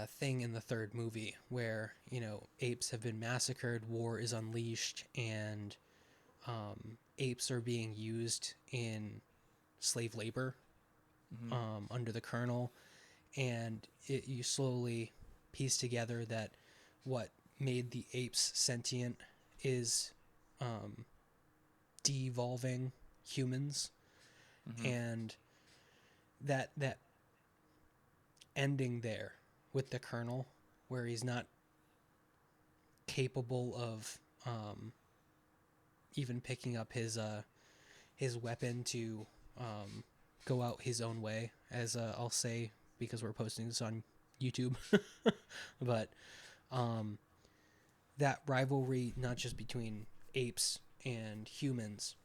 [SPEAKER 2] thing in the 3rd movie where, apes have been massacred, war is unleashed, and apes are being used in slave labor under the Colonel. And you slowly piece together that what made the apes sentient is de-evolving humans, and that ending there with the Colonel, where he's not capable of even picking up his weapon to go out his own way, as I'll say, because we're posting this on YouTube. But that rivalry, not just between apes and humans,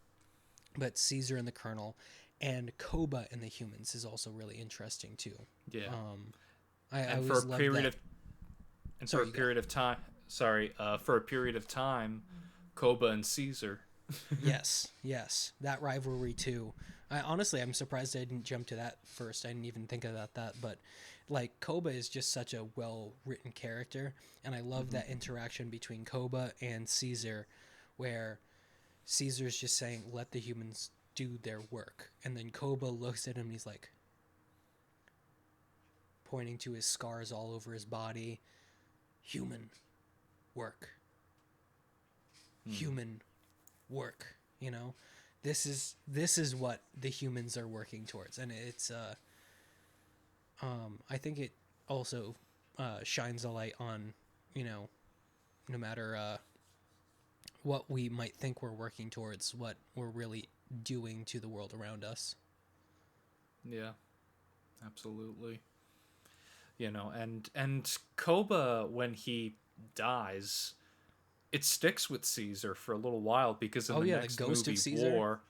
[SPEAKER 2] but Caesar and the Colonel, and Koba and the humans is also really interesting too.
[SPEAKER 1] Yeah.
[SPEAKER 2] I
[SPEAKER 1] And
[SPEAKER 2] always loved that.
[SPEAKER 1] For a period of time, for a period of time, Koba and Caesar.
[SPEAKER 2] Yes, that rivalry too. I'm surprised I didn't jump to that first. I didn't even think about that, but like Koba is just such a well-written character, and I love that interaction between Koba and Caesar, where Caesar's just saying, "Let the humans do their work," and then Koba looks at him and he's like, pointing to his scars all over his body, "Human work. Human work." You know, this is what the humans are working towards, and it's I think it also shines a light on, you know, no matter what we might think we're working towards, what we're really doing to the world around us.
[SPEAKER 1] Yeah, absolutely. You know, and Koba, when he dies, it sticks with Caesar for a little while, because in the
[SPEAKER 2] the
[SPEAKER 1] next
[SPEAKER 2] ghost of
[SPEAKER 1] movie,
[SPEAKER 2] Caesar?
[SPEAKER 1] War,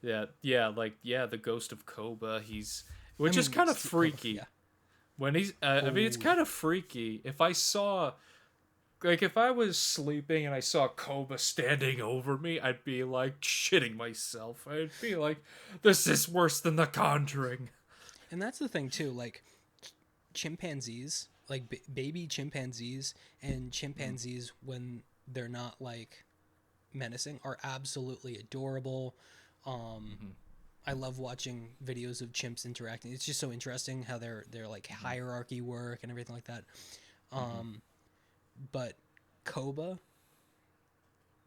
[SPEAKER 1] the ghost of Koba, which is kind of
[SPEAKER 2] Koba,
[SPEAKER 1] freaky.
[SPEAKER 2] yeah.
[SPEAKER 1] When he's, I mean, it's
[SPEAKER 2] Oh.
[SPEAKER 1] kind of freaky. If I saw, like, if I was sleeping and I saw Koba standing over me, I'd be like shitting myself. I'd be like, this is worse than The Conjuring.
[SPEAKER 2] And that's the thing too, like chimpanzees, like baby chimpanzees and chimpanzees when they're not like menacing are absolutely adorable. I love watching videos of chimps interacting. It's just so interesting how their like hierarchy work and everything like that. But Koba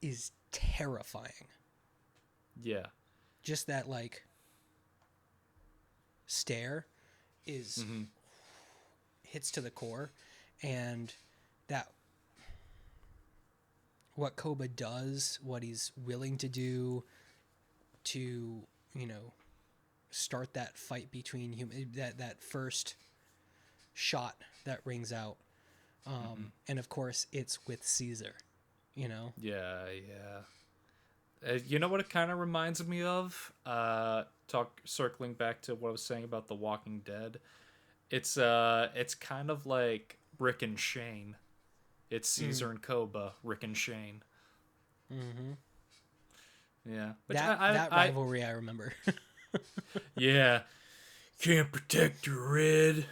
[SPEAKER 2] is terrifying.
[SPEAKER 1] Yeah.
[SPEAKER 2] Just that like stare is hits to the core, and that what Koba does, what he's willing to do to, you know, start that fight between human, that first shot that rings out, and of course it's with Caesar, you know.
[SPEAKER 1] Yeah, yeah. You know what it kind of reminds me of? Circling back to what I was saying about The Walking Dead. It's kind of like Rick and Shane. It's Caesar and Koba, Rick and Shane. Yeah. Which
[SPEAKER 2] That rivalry I remember.
[SPEAKER 1] Yeah. Can't protect your Red.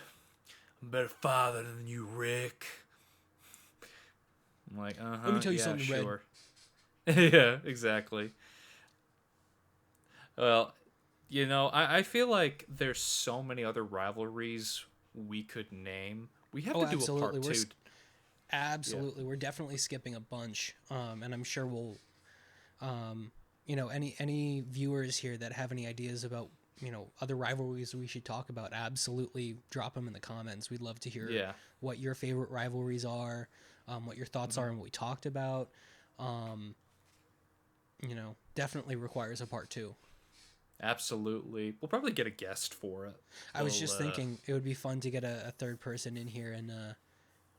[SPEAKER 1] I'm a better father than you, Rick. I'm like,
[SPEAKER 2] Let me tell you
[SPEAKER 1] yeah,
[SPEAKER 2] something, Red.
[SPEAKER 1] sure. Yeah, exactly. Well, you know, I feel like there's so many other rivalries we could name. We have to do a part two.
[SPEAKER 2] Absolutely, we're definitely skipping a bunch, and I'm sure we'll, you know, any viewers here that have any ideas about, you know, other rivalries we should talk about, absolutely drop them in the comments. We'd love to hear what your favorite rivalries are, what your thoughts are on what we talked about. You know, definitely requires a part two.
[SPEAKER 1] Absolutely. We'll probably get a guest for it.
[SPEAKER 2] I was just thinking it would be fun to get a third person in here and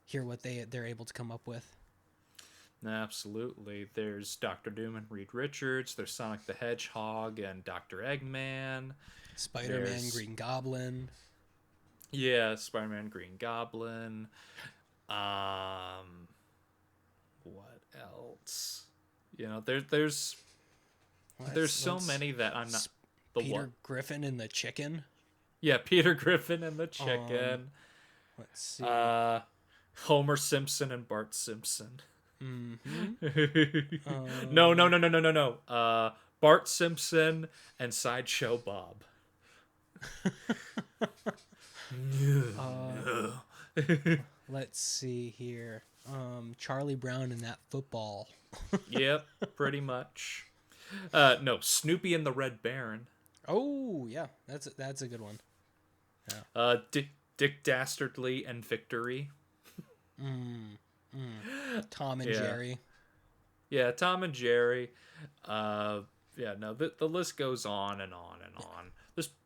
[SPEAKER 2] hear what they're able to come up with.
[SPEAKER 1] Absolutely. There's Dr. Doom and Reed Richards. There's Sonic the Hedgehog and Dr. Eggman.
[SPEAKER 2] Spider-Man, Green Goblin.
[SPEAKER 1] Yeah, Spider-Man, Green Goblin. What else? You know, there's so many that I'm not.
[SPEAKER 2] Peter Griffin and the Chicken.
[SPEAKER 1] Yeah, Peter Griffin and the Chicken.
[SPEAKER 2] Let's see.
[SPEAKER 1] Homer Simpson and Bart Simpson.
[SPEAKER 2] Mm-hmm.
[SPEAKER 1] No. Bart Simpson and Sideshow Bob.
[SPEAKER 2] Let's see here. Charlie Brown and that football.
[SPEAKER 1] Yep, pretty much. No, Snoopy and the Red Baron.
[SPEAKER 2] Oh yeah, that's a good one.
[SPEAKER 1] Dick Dastardly and Victory.
[SPEAKER 2] Tom and
[SPEAKER 1] Yeah.
[SPEAKER 2] Jerry.
[SPEAKER 1] Yeah, Tom and Jerry. Yeah, no, the list goes on and on and on.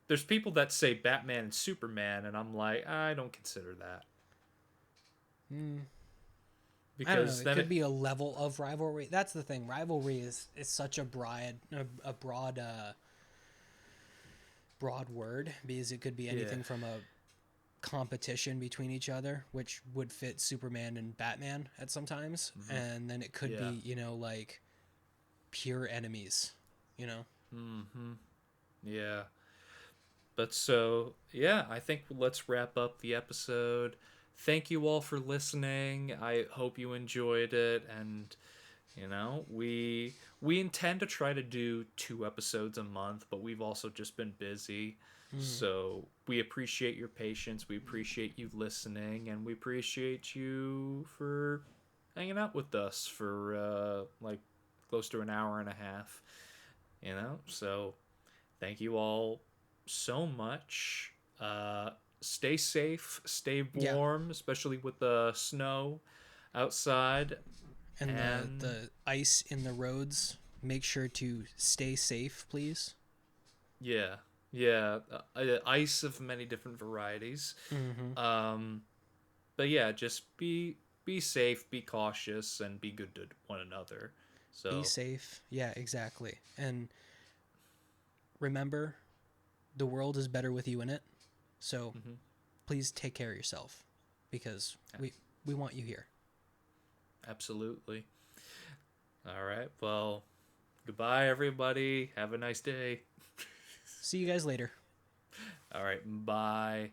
[SPEAKER 1] There's people that say Batman and Superman, and I'm like, I don't consider that.
[SPEAKER 2] I don't know.
[SPEAKER 1] Because
[SPEAKER 2] It
[SPEAKER 1] then
[SPEAKER 2] could be a level of rivalry. That's the thing. Rivalry is such a broad word, because it could be anything from a competition between each other, which would fit Superman and Batman at sometimes, and then it could
[SPEAKER 1] Yeah.
[SPEAKER 2] be like pure enemies.
[SPEAKER 1] Yeah. But so, yeah, I think let's wrap up the episode. Thank you all for listening. I hope you enjoyed it, and we intend to try to do 2 episodes a month, but we've also just been busy. So, we appreciate your patience. We appreciate you listening, and we appreciate you for hanging out with us for like close to an hour and a half. So thank you all so much. Stay safe, stay
[SPEAKER 2] Yeah.
[SPEAKER 1] warm, especially with the snow outside.
[SPEAKER 2] And
[SPEAKER 1] And
[SPEAKER 2] the ice in the roads. Make sure to stay safe, please.
[SPEAKER 1] yeah, ice of many different varieties. But yeah, just be safe, be cautious, and be good to one another. So
[SPEAKER 2] Be safe. Yeah, exactly. And remember, the world is better with you in it. So please take care of yourself, because we want you here.
[SPEAKER 1] absolutely. All right. Well, goodbye, everybody. Have a nice day.
[SPEAKER 2] See you guys later.
[SPEAKER 1] All right. Bye.